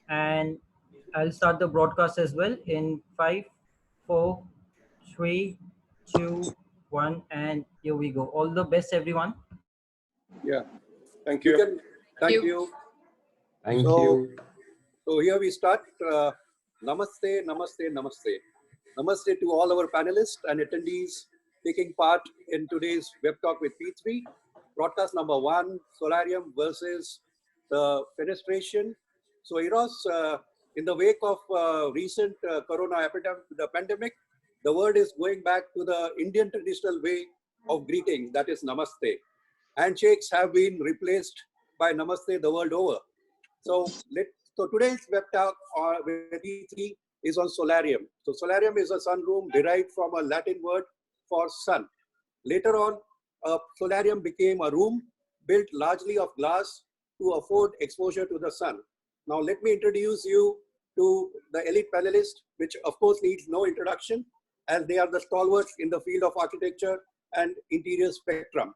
and I'll start the broadcast as well in 5, 4, 3, 2, 1, and here we go. All the best, everyone. Yeah, thank You you. can, thank you. Thank you. So here we start. Namaste, namaste, namaste. Namaste to all our panelists and attendees taking part in today's web talk with P3. Broadcast number 1, Solarium versus the Fenestration. So Eros, in the wake of recent corona epidemic, the pandemic, the world is going back to the Indian traditional way of greeting, that is Namaste. Handshakes have been replaced by Namaste the world over. So today's web talk with E3 is on Solarium. So Solarium is a sunroom derived from a Latin word for sun. Later on, Solarium became a room built largely of glass to afford exposure to the sun. Now let me introduce you to the elite panelists, which of course needs no introduction, as they are the stalwarts in the field of architecture and interior spectrum.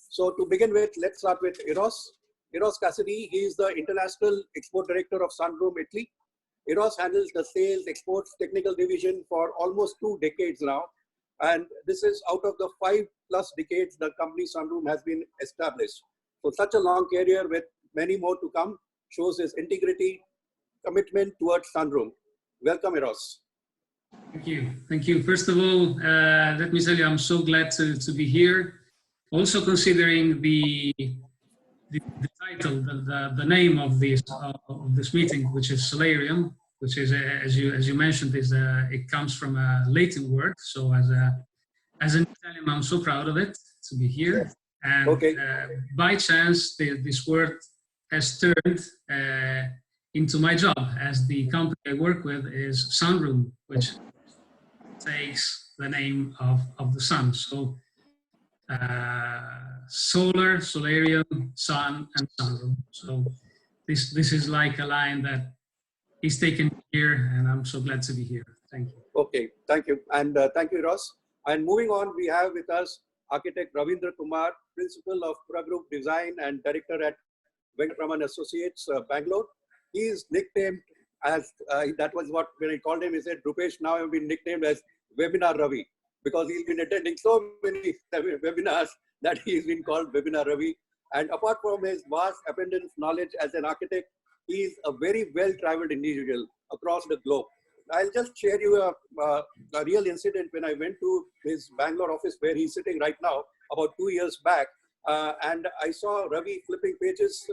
So to begin with, let's start with Eros. Eros Casadei, he is the International Export Director of Sunroom, Italy. Eros handles the sales, exports, technical division for almost 2 decades now. And this is out of the 5+ decades the company Sunroom has been established. So such a long career with many more to come shows his integrity, commitment towards Sunroom. Welcome, Eros. Thank you. Thank you. First of all, let me tell you, I'm so glad to be here. Also considering the title, the name of this meeting, which is Solarium, which is as you mentioned, it comes from a Latin word. So as an Italian, I'm so proud of it to be here. Yes. And okay. By chance, this word has turned into my job, as the company I work with is Sunroom, which takes the name of the sun. So solar, solarium, sun, and sunroom. So this is like a line that is taken here, and I'm so glad to be here. Thank you. Okay, thank you. And thank you, Ross. And moving on, we have with us architect Ravindra Kumar, principal of Pragrup Design and director at Venkatraman Associates, Bangalore. He is nicknamed as, that was what, when I called him, he said, Roopesh, now I've been nicknamed as Webinar Ravi, because he's been attending so many webinars that he's been called Webinar Ravi. And apart from his vast abundant knowledge as an architect, he is a very well-traveled individual across the globe. I'll just share you a real incident when I went to his Bangalore office where he's sitting right now about 2 years back. And I saw Ravi flipping pages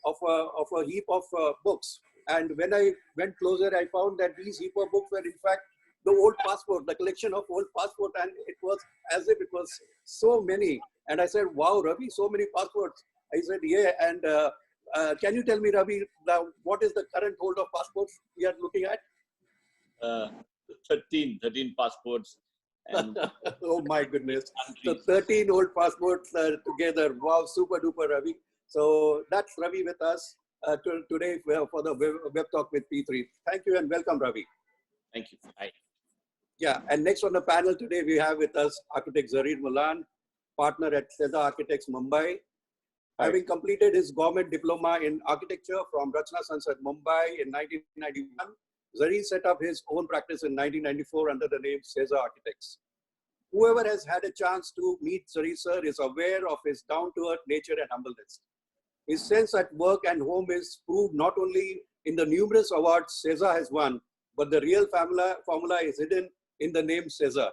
of a heap of books. And when I went closer, I found that these heap of books were in fact the old passport, the collection of old passport, and it was as if it was so many. And I said, wow, Ravi, so many passports. I said, yeah. And can you tell me, Ravi, what is the current hold of passports we are looking at? 13 passports. And oh my goodness. So 13 old passports together. Wow, super duper, Ravi. So that's Ravi with us today for the web talk with P3. Thank you and welcome, Ravi. Thank you. Hi. Yeah, and next on the panel today, we have with us architect Zarir Mullan, partner at SEZA Architects, Mumbai. Hi. Having completed his government diploma in architecture from Rachna Sansad, Mumbai in 1991, Zarir set up his own practice in 1994 under the name SEZA Architects. Whoever has had a chance to meet Zarir sir is aware of his down-to-earth nature and humbleness. His sense at work and home is proved not only in the numerous awards SEZA has won, but the real formula is hidden in the name SEZA.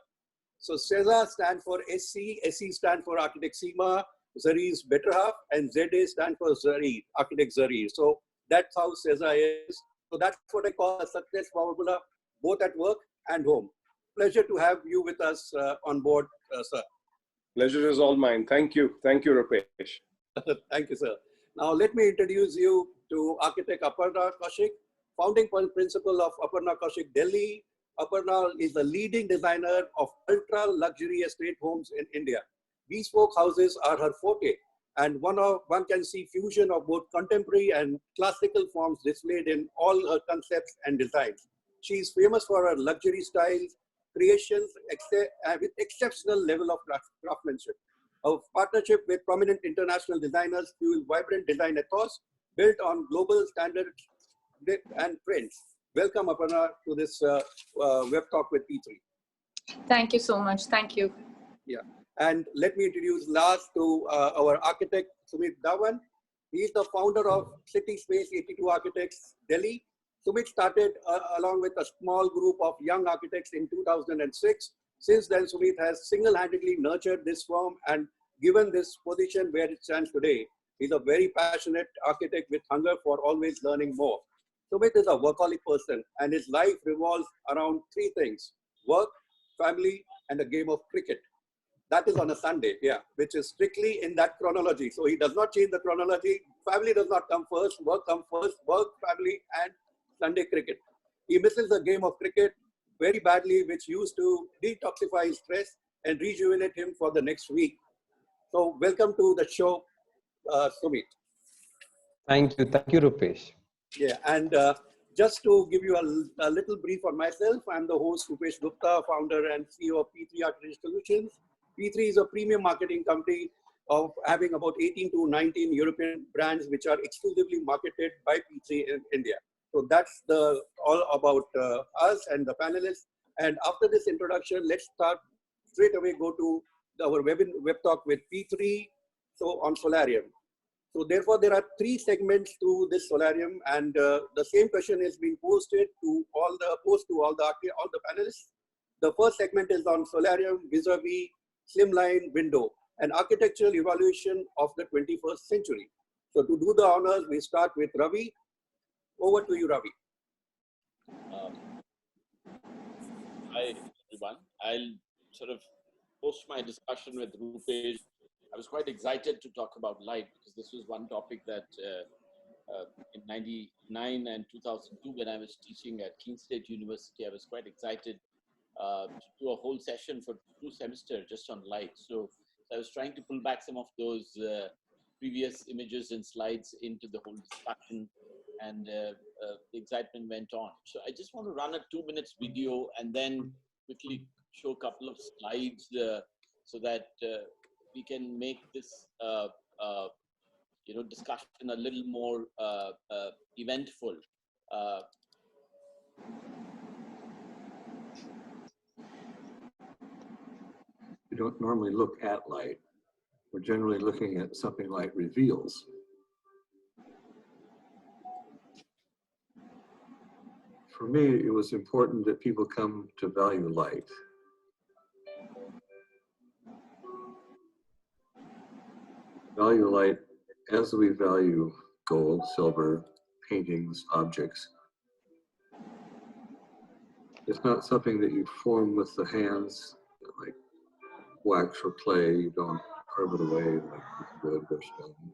So SEZA stands for SC, SC stands for Architect Seema, Zarir's better half, and ZA stands for Zarir, Architect Zarir. So that's how SEZA is. So that's what I call a success formula, both at work and home. Pleasure to have you with us on board, sir. Pleasure is all mine. Thank you. Thank you, Roopesh. Thank you, sir. Now let me introduce you to architect Aparna Kaushik, founding principal of Aparna Kaushik, Delhi. Aparna is the leading designer of ultra-luxury estate homes in India. Bespoke houses are her forte, and one can see fusion of both contemporary and classical forms displayed in all her concepts and designs. She is famous for her luxury styles, creations with exceptional level of craftsmanship. Our partnership with prominent international designers fuels vibrant design ethos built on global standards and friends. Welcome, Aparna, to this web talk with P3. Thank you so much. Thank you. Yeah, and let me introduce last to our architect, Sumit Dhawan. He is the founder of Cityspace 82 Architects, Delhi. Sumit started along with a small group of young architects in 2006. Since then, Sumit has single-handedly nurtured this firm and given this position where it stands today. He's a very passionate architect with hunger for always learning more. Sumit is a workaholic person and his life revolves around three things: work, family, and a game of cricket. That is on a Sunday, yeah, which is strictly in that chronology. So he does not change the chronology. Family does not come first, work comes first, work, family, and Sunday cricket. He misses the game of cricket very badly, which used to detoxify his stress and rejuvenate him for the next week. So welcome to the show, Sumit. Thank you, Roopesh. Yeah, and just to give you a little brief on myself, I'm the host, Roopesh Gupta, founder and CEO of P3 Architecture Solutions. P3 is a premium marketing company of having about 18 to 19 European brands which are exclusively marketed by P3 in India. So that's all about us and the panelists. And after this introduction, let's start straight away, go to our web talk with P3, so on SOLARIUM. So therefore, there are three segments to this SOLARIUM, and the same question is being posted to all the panelists. The first segment is on SOLARIUM vis-a-vis slimline window, an architectural evaluation of the 21st century. So to do the honors, we start with Ravi. Over to you, Ravi. Hi, everyone. I'll sort of post my discussion with Roopesh. I was quite excited to talk about light because this was one topic that in 99 and 2002, when I was teaching at King State University, I was quite excited to do a whole session for 2 semesters just on light. So I was trying to pull back some of those previous images and slides into the whole discussion, and the excitement went on. So I just want to run a 2 minutes video and then quickly show a couple of slides so that we can make this discussion a little more eventful. We don't normally look at light. We're generally looking at something light reveals. For me, it was important that people come to value light. Value light as we value gold, silver, paintings, objects. It's not something that you form with the hands, like wax or clay. You don't carve it away like wood or stone.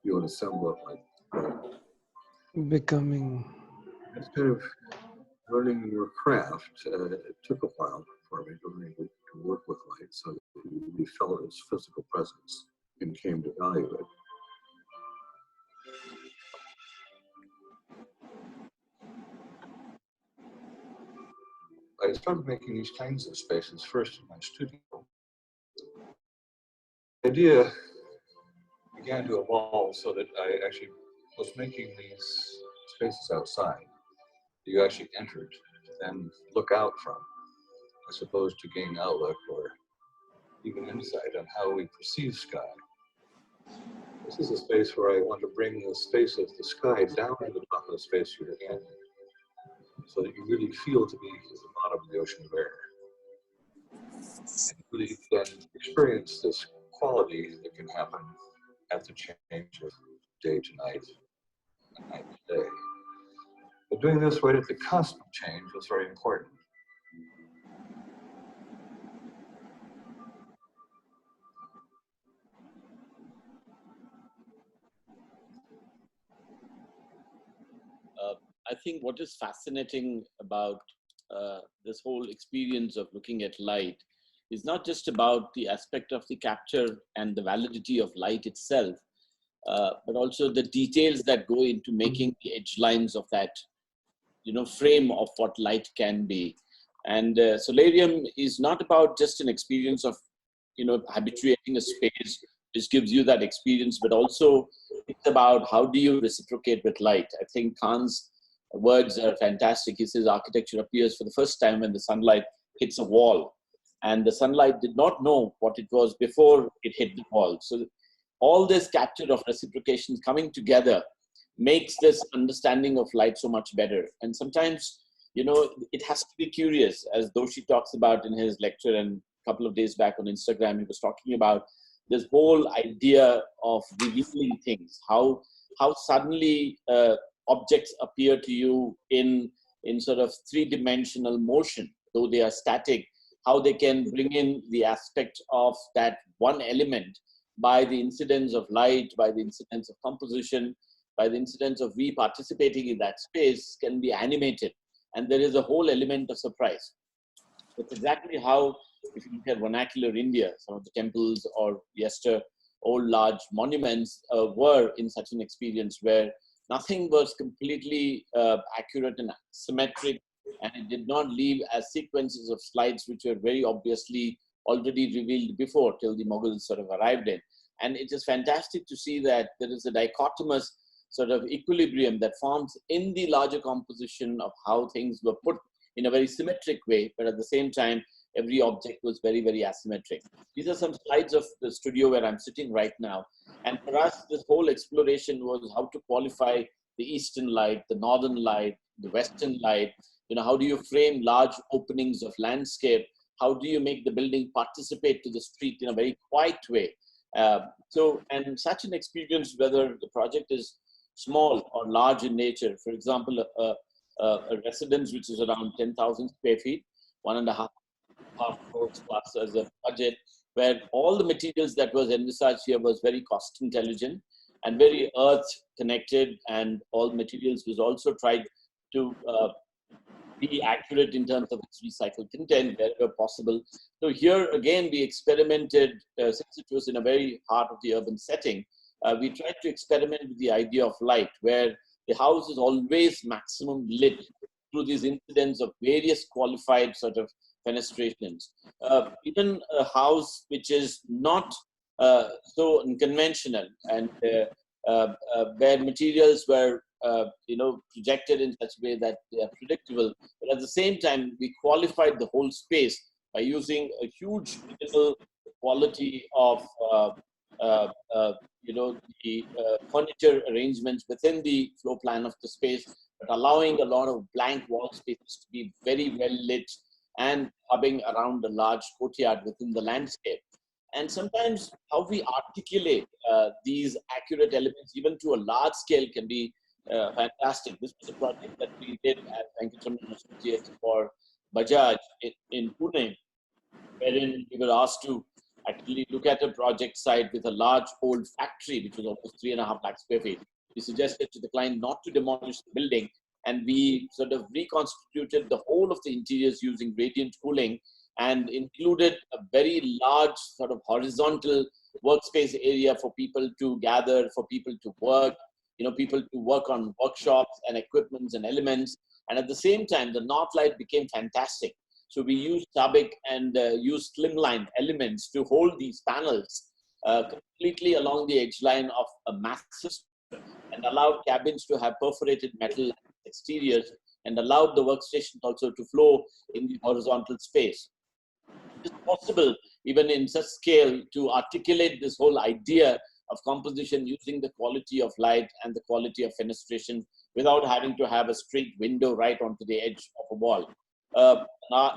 You don't assemble it like that. Becoming. It's kind of learning your craft. It took a while for me learning to work with light so that you felt its physical presence and came to value it. I started making these kinds of spaces first in my studio. The idea began to evolve so that I actually was making these spaces outside that you actually entered to then look out from, as opposed to gain outlook or even insight on how we perceive sky. This is a space where I want to bring the space of the sky down to the top of the space you're in, so that you really feel to be at the bottom of the ocean of air. And really then experience this quality that can happen at the change of day to night and night to day. But doing this right at the cusp of change was very important. I think what is fascinating about this whole experience of looking at light is not just about the aspect of the capture and the validity of light itself, but also the details that go into making the edge lines of that, frame of what light can be. And SOLARIUM is not about just an experience of, habituating a space which gives you that experience, but also it's about how do you reciprocate with light. I think Khan's words are fantastic. He says architecture appears for the first time when the sunlight hits a wall. And the sunlight did not know what it was before it hit the wall. So all this capture of reciprocation coming together makes this understanding of light so much better. And sometimes, you know, it has to be curious, as Doshi talks about in his lecture, and a couple of days back on Instagram, he was talking about this whole idea of revealing things, how suddenly objects appear to you in sort of three-dimensional motion, though they are static, how they can bring in the aspect of that one element by the incidence of light, by the incidence of composition, by the incidence of we participating in that space can be animated. And there is a whole element of surprise. It's exactly how, if you look at vernacular India, some of the temples or old large monuments were in such an experience where nothing was completely accurate and symmetric, and it did not leave as sequences of slides which were very obviously already revealed before till the Mughals sort of arrived in. And it is fantastic to see that there is a dichotomous sort of equilibrium that forms in the larger composition of how things were put in a very symmetric way, but at the same time, every object was very, very asymmetric. These are some slides of the studio where I'm sitting right now. And for us, this whole exploration was how to qualify the eastern light, the northern light, the western light. You know, how do you frame large openings of landscape? How do you make the building participate to the street in a very quiet way? And such an experience, whether the project is small or large in nature, for example, a residence which is around 10,000 square feet, 1.5 crores plus as a budget, where all the materials that was envisaged here was very cost intelligent and very earth connected, and all materials was also tried to be accurate in terms of its recycled content wherever possible. So here again, we experimented, since it was in a very heart of the urban setting, we tried to experiment with the idea of light, where the house is always maximum lit through these incidents of various qualified sort of fenestrations. Even a house which is not so unconventional, and where materials were projected in such a way that they are predictable, but at the same time we qualified the whole space by using a huge minimal quality of the furniture arrangements within the floor plan of the space, but allowing a lot of blank wall spaces to be very well lit and hubbing around a large courtyard within the landscape. And sometimes how we articulate these accurate elements, even to a large scale, can be fantastic. This was a project that we did at Venkataraman Associates for Bajaj in Pune, wherein we were asked to actually look at a project site with a large old factory, which was almost 3.5 lakh square feet. We suggested to the client not to demolish the building, and we sort of reconstituted the whole of the interiors using radiant cooling, and included a very large sort of horizontal workspace area for people to gather, for people to work, people to work on workshops and equipments and elements. And at the same time, the north light became fantastic. So we used Sabik and used slimline elements to hold these panels completely along the edge line of a massive, and allowed cabins to have perforated metal exteriors, and allowed the workstations also to flow in the horizontal space. It is possible, even in such scale, to articulate this whole idea of composition using the quality of light and the quality of fenestration without having to have a straight window right onto the edge of a wall. A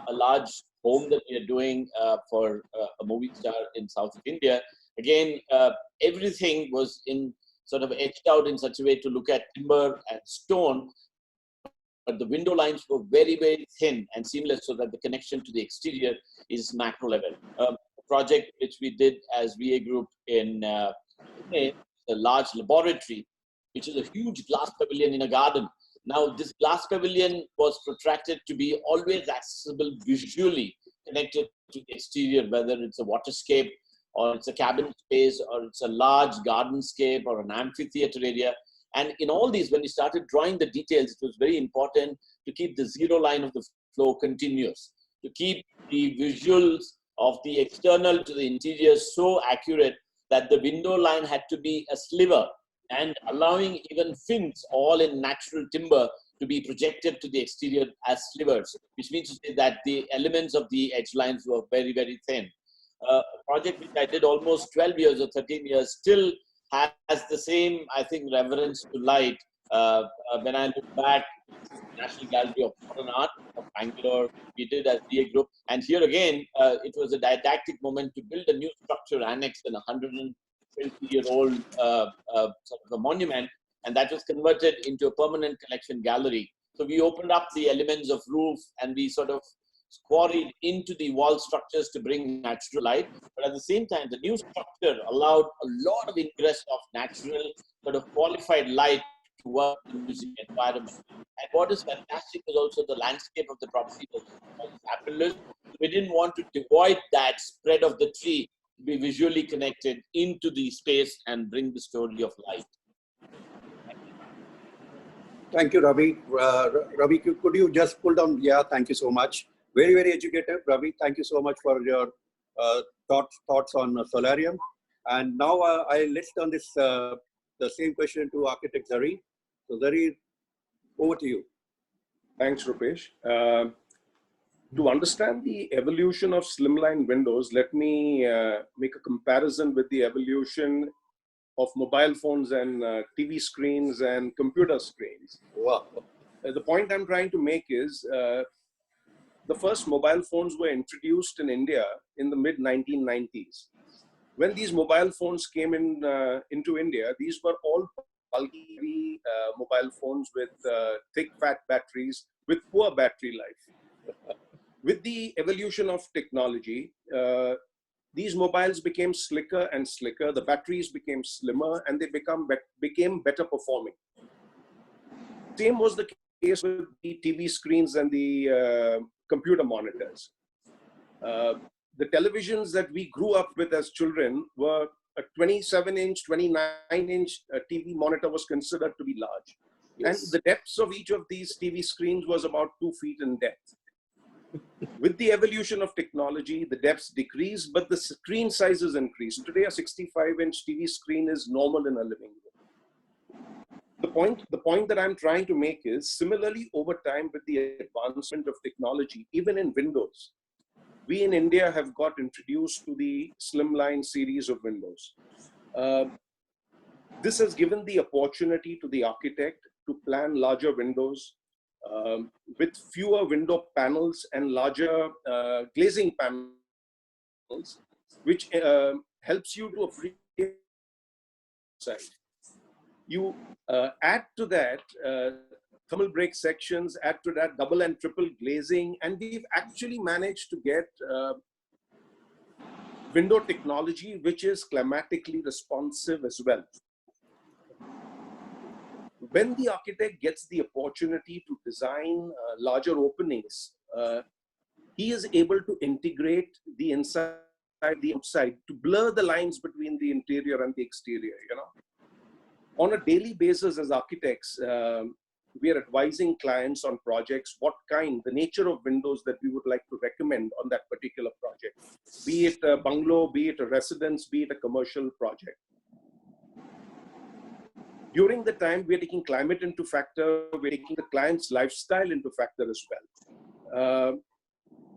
large home that we are doing for a movie star in south of India, again, everything was in sort of etched out in such a way to look at timber and stone, but the window lines were very, very thin and seamless, so that the connection to the exterior is macro level. A project which we did as VA Group in a large laboratory, which is a huge glass pavilion in a garden. Now, this glass pavilion was protracted to be always accessible visually, connected to the exterior, whether it's a waterscape, or it's a cabin space, or it's a large gardenscape, or an amphitheater area. And in all these, when we started drawing the details, it was very important to keep the zero line of the flow continuous, to keep the visuals of the external to the interior so accurate that the window line had to be a sliver, and allowing even fins all in natural timber to be projected to the exterior as slivers, which means to say that the elements of the edge lines were very, very thin. A project which I did almost 12 years or 13 years still has the same, I think, reverence to light. When I look back, National Gallery of Modern Art of Bangalore, we did as DA group. And here again, it was a didactic moment to build a new structure annex in a 120-year-old sort of a monument. And that was converted into a permanent collection gallery. So we opened up the elements of roof and we sort of quarried into the wall structures to bring natural light. But at the same time, the new structure allowed a lot of ingress of natural, sort of qualified light to work in the music environment. And what is fantastic is also the landscape of the property was fabulous. We didn't want to avoid that spread of the tree to be visually connected into the space and bring the story of light. Thank you, Ravi. Ravi, could you just pull down? Yeah, thank you so much. Very, very educative, Ravi. Thank you so much for your thoughts on Solarium. And now let's turn this the same question to architect Zarir. So Zarir, over to you. Thanks, Roopesh. To understand the evolution of slimline windows, let me make a comparison with the evolution of mobile phones and TV screens and computer screens. Wow. The point I'm trying to make is the first mobile phones were introduced in India in the mid-1990s. When these mobile phones came into India, these were all bulky mobile phones with thick, fat batteries with poor battery life. With the evolution of technology, these mobiles became slicker and slicker, the batteries became slimmer, and they became better performing. Same was the case with the TV screens and the computer monitors. The televisions that we grew up with as children were a 27-inch, 29-inch TV monitor was considered to be large. Yes. And the depths of each of these TV screens was about 2 feet in depth. With the evolution of technology, the depths decreased, but the screen sizes increased. Today, a 65-inch TV screen is normal in a living room. The point that I'm trying to make is, similarly, over time, with the advancement of technology, even in Windows, we in India have got introduced to the slimline series of windows. This has given the opportunity to the architect to plan larger windows with fewer window panels and larger glazing panels, which helps you to appreciate side. You add to that thermal break sections, add to that double and triple glazing, and we've actually managed to get window technology which is climatically responsive as well. When the architect gets the opportunity to design larger openings, he is able to integrate the inside, the outside, to blur the lines between the interior and the exterior, you know. On a daily basis as architects, we are advising clients on projects, the nature of windows that we would like to recommend on that particular project. Be it a bungalow, be it a residence, be it a commercial project. During the time, we're taking climate into factor, we're taking the client's lifestyle into factor as well.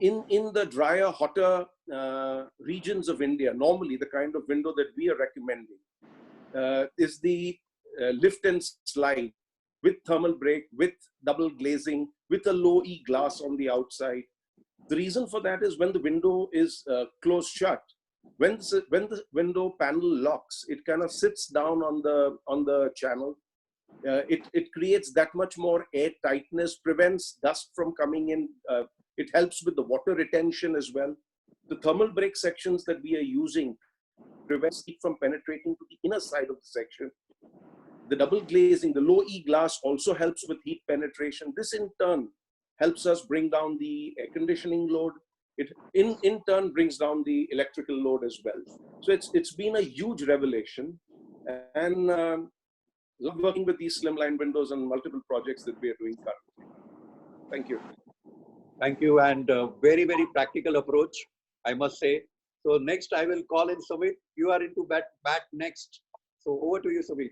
In the drier, hotter regions of India, normally the kind of window that we are recommending is the lift and slide with thermal break, with double glazing, with a low E glass on the outside. The reason for that is when the window is closed shut, when the window panel locks, it kind of sits down on the channel. It creates that much more air tightness, prevents dust from coming in. It helps with the water retention as well. The thermal break sections that we are using prevents heat from penetrating to the inner side of the section. The double glazing, the low E glass also helps with heat penetration. This in turn helps us bring down the air conditioning load. It in turn brings down the electrical load as well. So it's been a huge revelation, and love working with these slimline windows and multiple projects that we are doing currently. Thank you. Thank you, and very, very practical approach, I must say. So next I will call in Sumit. You are into bat next. So over to you, Sumit.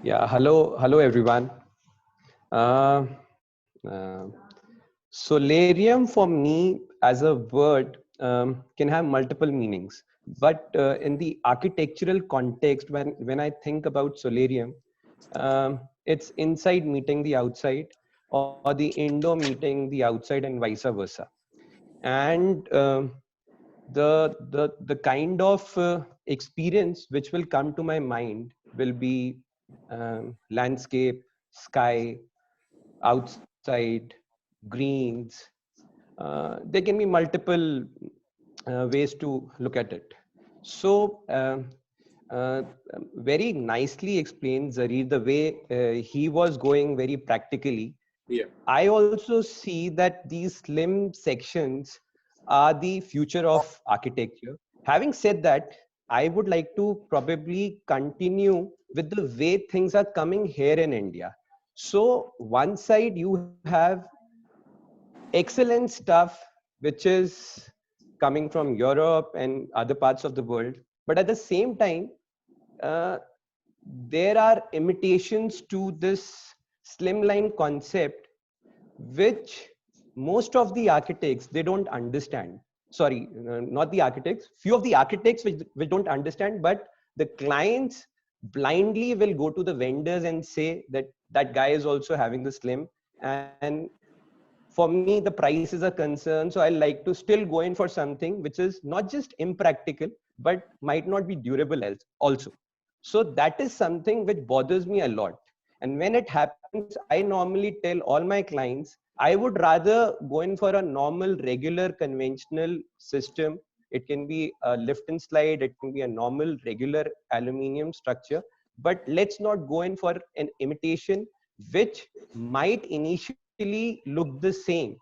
Yeah, hello everyone. Uh, uh, Solarium for me as a word can have multiple meanings, but in the architectural context, when I think about solarium, it's inside meeting the outside, or the indoor meeting the outside, and vice versa. And the kind of experience which will come to my mind will be landscape, sky, outside, greens. There can be multiple ways to look at it. So very nicely explained Zarir the way he was going very practically. Yeah. I also see that these slim sections are the future of architecture. Having said that, I would like to probably continue with the way things are coming here in India. So one side you have excellent stuff which is coming from Europe and other parts of the world, but at the same time, uh, there are imitations to this slimline concept which most of the architects they don't understand. Sorry, not the architects, few of the architects which don't understand, but the clients blindly will go to the vendors and say that that guy is also having the slim. And for me the prices are concerned, so I like to still go in for something which is not just impractical but might not be durable else also. So that is something which bothers me a lot. And when it happens, I normally tell all my clients I would rather go in for a normal regular conventional system. It can be a lift and slide, it can be a normal regular aluminum structure, but let's not go in for an imitation which might initially look the same,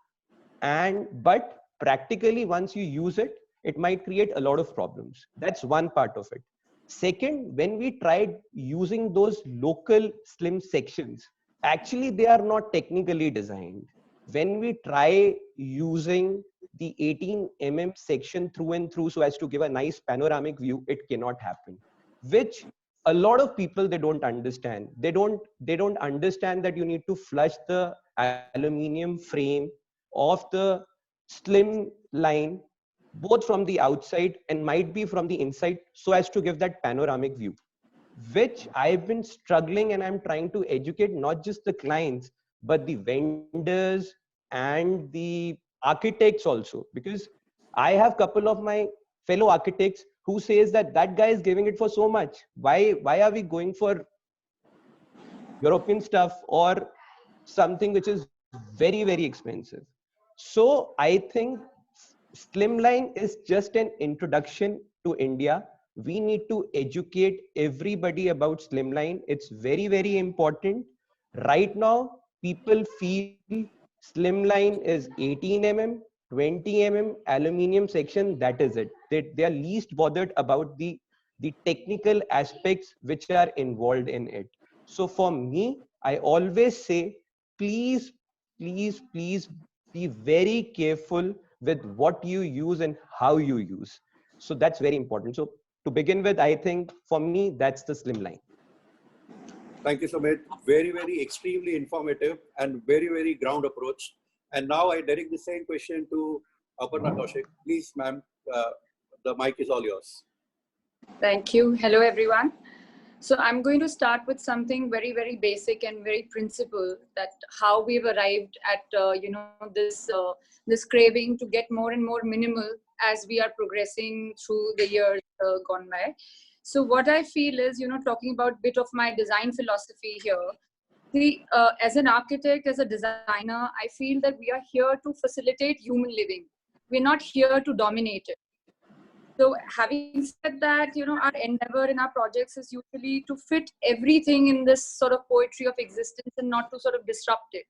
and but practically once you use it, it might create a lot of problems. That's one part of it. Second, when we tried using those local slim sections, actually they are not technically designed. When we try using the 18 section through and through so as to give a nice panoramic view, it cannot happen, which a lot of people they don't understand. They don't understand that you need to flush the aluminum frame of the slim line both from the outside and might be from the inside so as to give that panoramic view, which I've been struggling, and I'm trying to educate not just the clients but the vendors and the architects also, because I have couple of my fellow architects who says that that guy is giving it for so much. Why are we going for European stuff or something which is very very expensive? So I think slimline is just an introduction to India. We need to educate everybody about slimline. It's very very important. Right now people feel slimline is 18 20 aluminum section, that is it. They are least bothered about the technical aspects which are involved in it. So for me, I always say, please, please, please be very careful with what you use and how you use. So that's very important. So to begin with, I think for me, that's the slimline. Thank you, Sumit. Very, very extremely informative and very, very ground approach. And now I direct the same question to Aparna Kaushik. Please, ma'am, the mic is all yours. Thank you. Hello, everyone. So I'm going to start with something very, very basic and very principle, that how we've arrived at, this craving to get more and more minimal as we are progressing through the years gone by. So what I feel is, talking about a bit of my design philosophy here. As an architect, as a designer, I feel that we are here to facilitate human living. We're not here to dominate it. So having said that, our endeavor in our projects is usually to fit everything in this sort of poetry of existence and not to sort of disrupt it.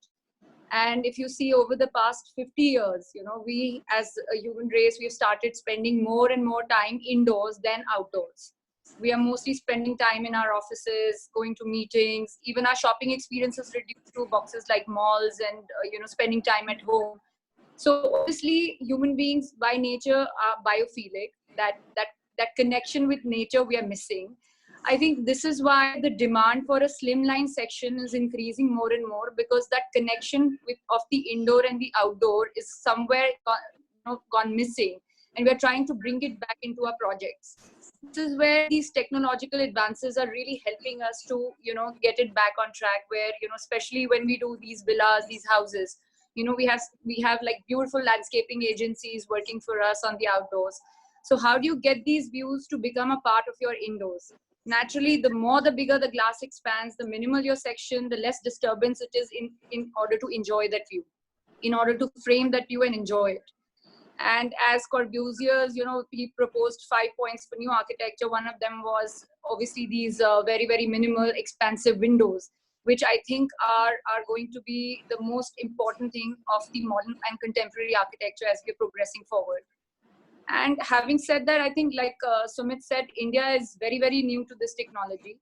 And if you see over the past 50 years, we as a human race, we have started spending more and more time indoors than outdoors. We are mostly spending time in our offices, going to meetings, even our shopping experiences reduced to boxes like malls and, spending time at home. So obviously human beings by nature are biophilic. That connection with nature we are missing. I think this is why the demand for a slimline section is increasing more and more, because that connection of the indoor and the outdoor is somewhere gone missing, and we're trying to bring it back into our projects. This is where these technological advances are really helping us to get it back on track, where especially when we do these villas, these houses, we have like beautiful landscaping agencies working for us on the outdoors. So how do you get these views to become a part of your indoors? Naturally, the bigger the glass expands, the minimal your section, the less disturbance it is in order to enjoy that view, in order to frame that view and enjoy it. And as Corbusier's, he proposed 5 points for new architecture. One of them was obviously these very, very minimal, expansive windows, which I think are going to be the most important thing of the modern and contemporary architecture as we're progressing forward. And having said that, I think like Sumit said, India is very, very new to this technology.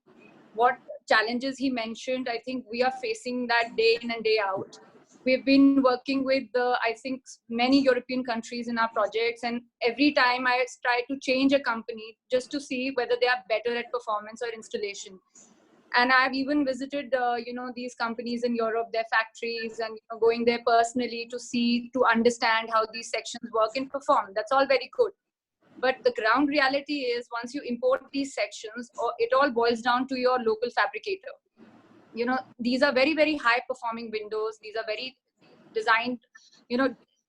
What challenges he mentioned, I think we are facing that day in and day out. We've been working with, I think, many European countries in our projects. And every time I try to change a company just to see whether they are better at performance or installation. And I've even visited, these companies in Europe, their factories, and going there personally to understand how these sections work and perform. That's all very good. But the ground reality is, once you import these sections, it all boils down to your local fabricator. These are very, very high performing windows. These are very designed,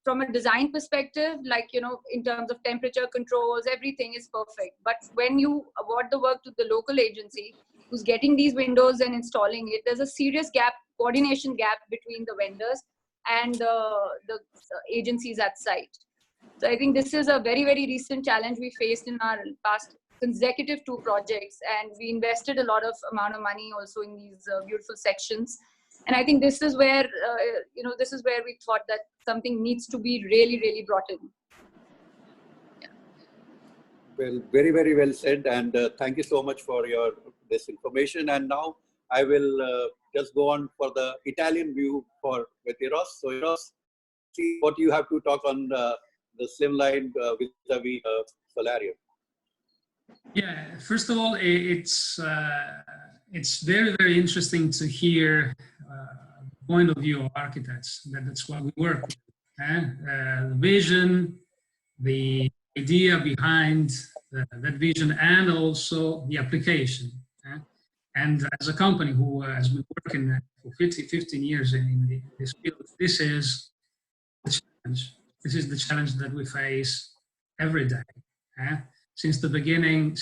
from a design perspective, like, in terms of temperature controls, everything is perfect. But when you award the work to the local agency who's getting these windows and installing it, there's a serious coordination gap between the vendors and the agencies at site. So I think this is a very, very recent challenge we faced in our past consecutive 2 projects, and we invested a lot of amount of money also in these beautiful sections. And I think this is where this is where we thought that something needs to be really, really brought in. Yeah. Well, very, very well said, and thank you so much for this information. And now I will just go on for the Italian view with Eros. So Eros, see what you have to talk on the slimline vis-a-vis Solarium. Yeah, first of all, it's very, very interesting to hear the point of view of architects. That's what we work with. The vision, the idea behind that vision, and also the application. And as a company who has been working for 15 years in this field, this is the challenge. This is the challenge that we face every day. Since the beginning,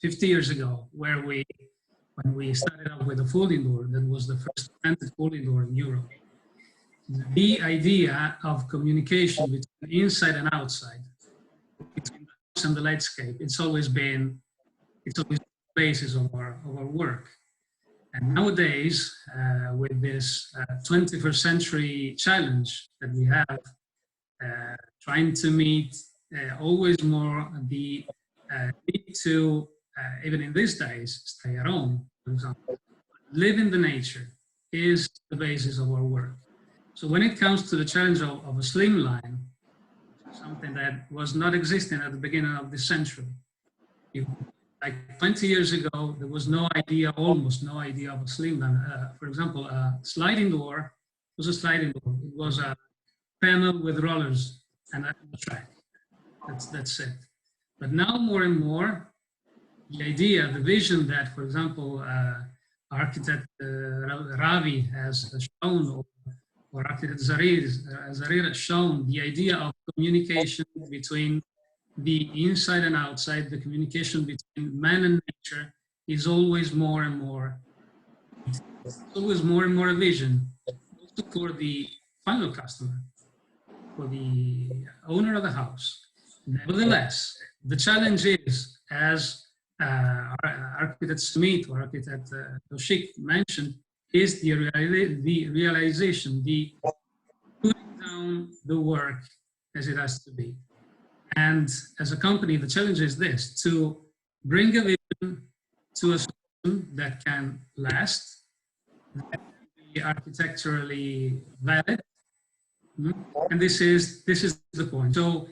50 years ago, when we started out with a full indoor, that was the first patented full indoor in Europe. The idea of communication between inside and outside, between the house and the landscape, it's always been the basis of our work. And nowadays, with this 21st century challenge that we have, trying to meet always more the need to, even in these days, stay at home, for example. Live in the nature is the basis of our work. So when it comes to the challenge of a slimline, something that was not existing at the beginning of this century, like 20 years ago, there was almost no idea of a slimline. For example, a sliding door was a sliding door. It was a panel with rollers and a track. That's it. But now more and more, the vision that, for example, architect Ravi has shown, or architect Zarir has shown, the idea of communication between the inside and outside, the communication between man and nature is always more and more. It's always more and more a vision, also for the final customer, for the owner of the house. Nevertheless, the challenge is, as architect Sumit or architect Kaushik mentioned, is the realization, the putting down the work as it has to be. And as a company, the challenge is this: to bring a vision to a solution that can last, that can be architecturally valid. And this is the point. So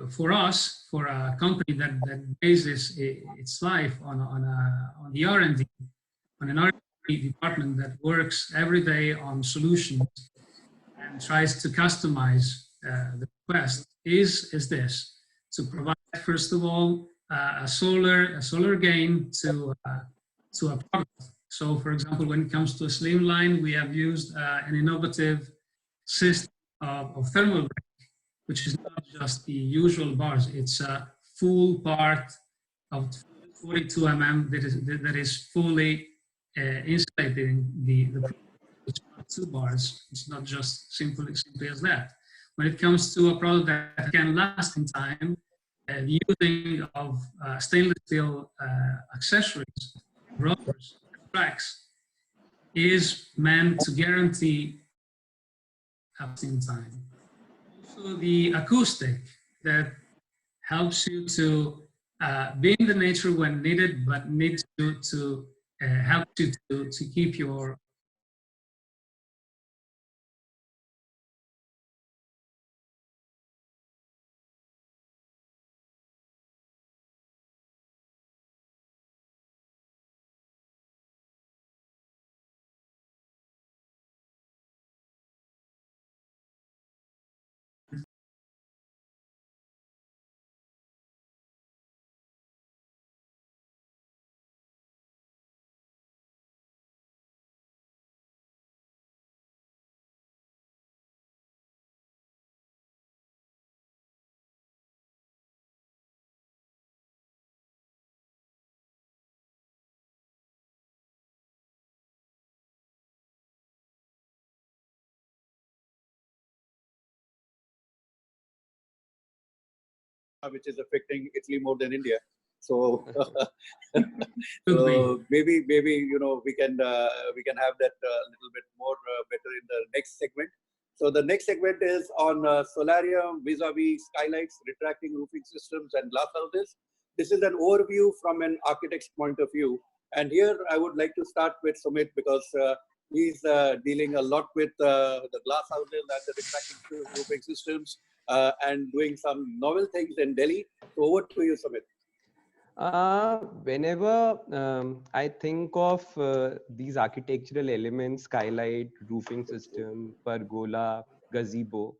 for us, for a company that bases its life on the R&D, on an R&D department that works every day on solutions and tries to customize the request, is this: to provide, first of all, a solar gain to a product. So, for example, when it comes to a slimline, we have used an innovative system of thermal break, which is not just the usual bars. It's a full part of 42 mm that is fully insulated in the product. It's not 2 bars. It's not just simply as that. When it comes to a product that can last in time, the using of stainless steel accessories, rubbers, and tracks is meant to guarantee up in time. Also, the acoustic that helps you to be in the nature when needed, but needs to help you to keep your which is affecting Italy more than India. So, so maybe we can have that a little bit more better in the next segment. So the next segment is on solarium vis-a-vis skylights, retracting roofing systems, and glass houses. This is an overview from an architect's point of view. And here I would like to start with Sumit, because he's dealing a lot with the glass houses and the retracting roofing systems and doing some novel things in Delhi. So over to you, Sumit. Whenever I think of these architectural elements, skylight, roofing system, pergola, gazebo,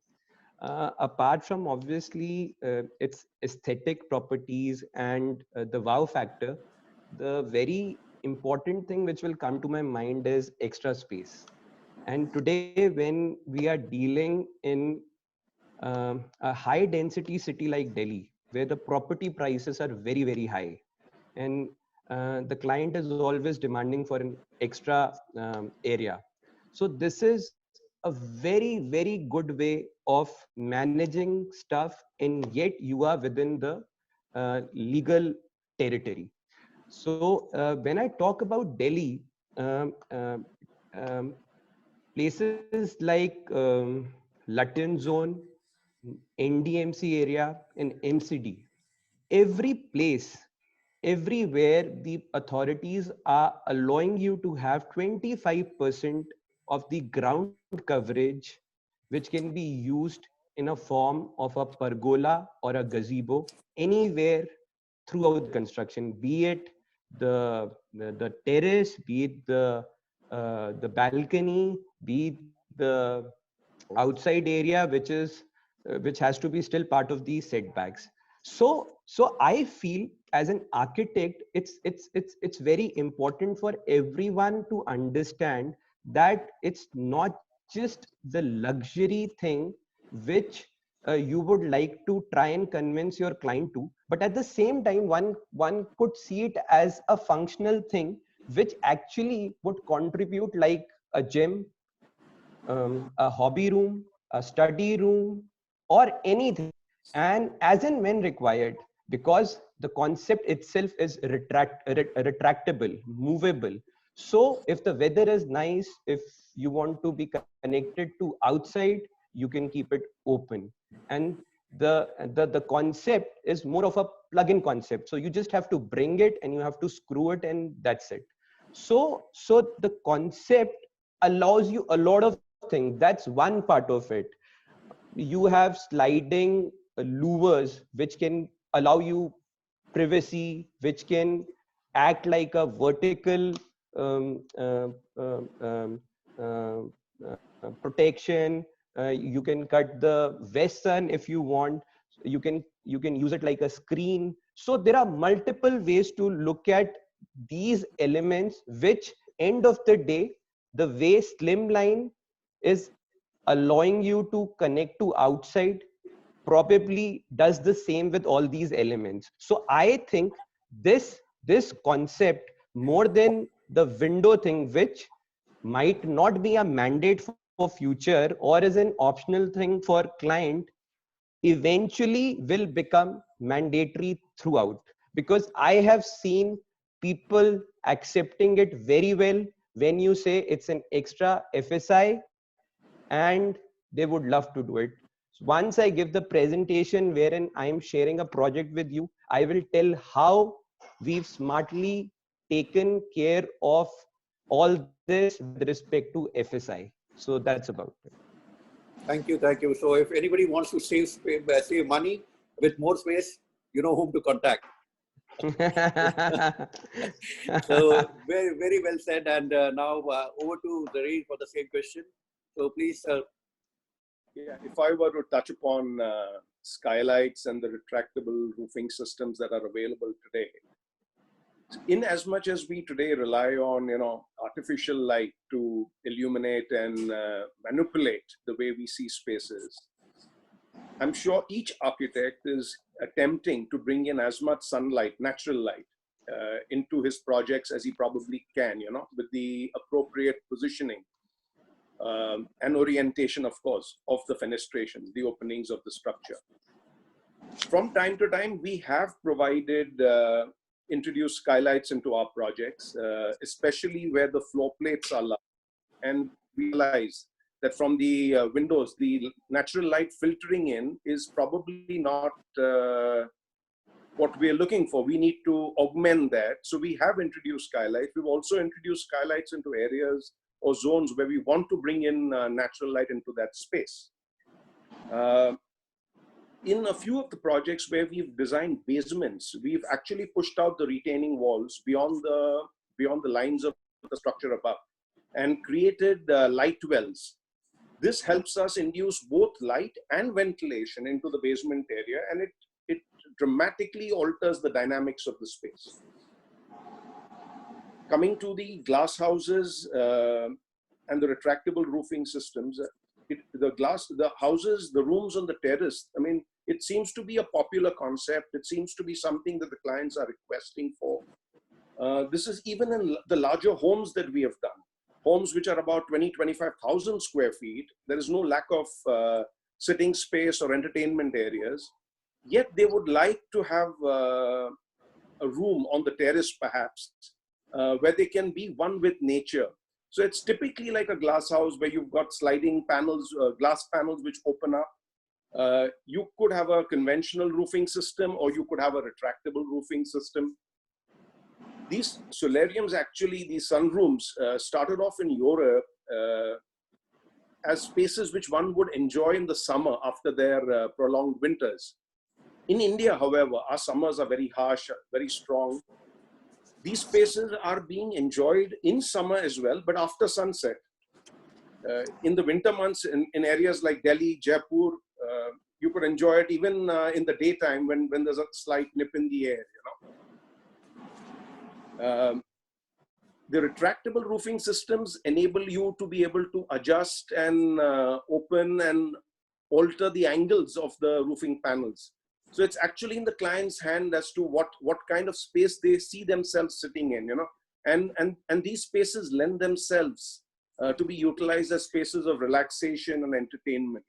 apart from obviously its aesthetic properties and the wow factor, the very important thing which will come to my mind is extra space. And today, when we are dealing in a high density city like Delhi, where the property prices are very, very high, and the client is always demanding for an extra area. So this is a very, very good way of managing stuff, and yet you are within the legal territory. So when I talk about Delhi, um, places like Luton Zone, NDMC area, and MCD, every place, everywhere the authorities are allowing you to have 25% of the ground coverage, which can be used in a form of a pergola or a gazebo anywhere throughout the construction, be it the terrace, be it the balcony, be it the outside area, which has to be still part of the setbacks. So I feel as an architect, it's very important for everyone to understand that it's not just the luxury thing which you would like to try and convince your client to, but at the same time one could see it as a functional thing which actually would contribute, like a gym, a hobby room, a study room, or anything, and as and when required, because the concept itself is retractable, movable. So if the weather is nice, if you want to be connected to outside, you can keep it open. And the concept is more of a plug-in concept. So you just have to bring it and you have to screw it, and that's it. So the concept allows you a lot of things. That's one part of it. You have sliding louvers which can allow you privacy, which can act like a vertical um, uh, um, um, uh, protection. You can cut the west sun if you want. You can use it like a screen. So there are multiple ways to look at these elements, which end of the day, the way slimline is allowing you to connect to outside probably does the same with all these elements. So I think this concept, more than the window thing, which might not be a mandate for future or is an optional thing for client, eventually will become mandatory throughout, because I have seen people accepting it very well when you say it's an extra FSI, and they would love to do it. Once I give the presentation wherein I am sharing a project with you, I will tell how we've smartly taken care of all this with respect to FSI. So that's about it. Thank you, thank you. So if anybody wants to save money with more space, you know whom to contact. So very, very well said. And now over to Zarir for the same question. So please. Yeah, if I were to touch upon skylights and the retractable roofing systems that are available today, in as much as we today rely on, artificial light to illuminate and manipulate the way we see spaces, I'm sure each architect is attempting to bring in as much sunlight, natural light, into his projects as he probably can, with the appropriate positioning and orientation, of course, of the fenestrations, the openings of the structure. From time to time, we have provided introduced skylights into our projects, especially where the floor plates are large, and realize that from the windows, the natural light filtering in is probably not what we're looking for. We need to augment that. So we have introduced skylights. We've also introduced skylights into areas or zones where we want to bring in natural light into that space. In a few of the projects where we've designed basements, we've actually pushed out the retaining walls beyond the lines of the structure above and created light wells. This helps us induce both light and ventilation into the basement area, and it dramatically alters the dynamics of the space. Coming to the glass houses and the retractable roofing systems, the houses, the rooms on the terrace, I mean, it seems to be a popular concept. It seems to be something that the clients are requesting for. This is even in the larger homes that we have done. Homes which are about 20-25,000 square feet. There is no lack of sitting space or entertainment areas. Yet they would like to have a room on the terrace, perhaps, where they can be one with nature. So it's typically like a glass house where you've got sliding panels, glass panels which open up. You could have a conventional roofing system, or you could have a retractable roofing system. These solariums, actually, these sunrooms, started off in Europe as spaces which one would enjoy in the summer after their prolonged winters. In India, however, our summers are very harsh, very strong. These spaces are being enjoyed in summer as well, but after sunset. In the winter months, in areas like Delhi, Jaipur, you could enjoy it even in the daytime when there's a slight nip in the air, The retractable roofing systems enable you to be able to adjust and open and alter the angles of the roofing panels. So it's actually in the client's hand as to what kind of space they see themselves sitting in, and these spaces lend themselves to be utilized as spaces of relaxation and entertainment.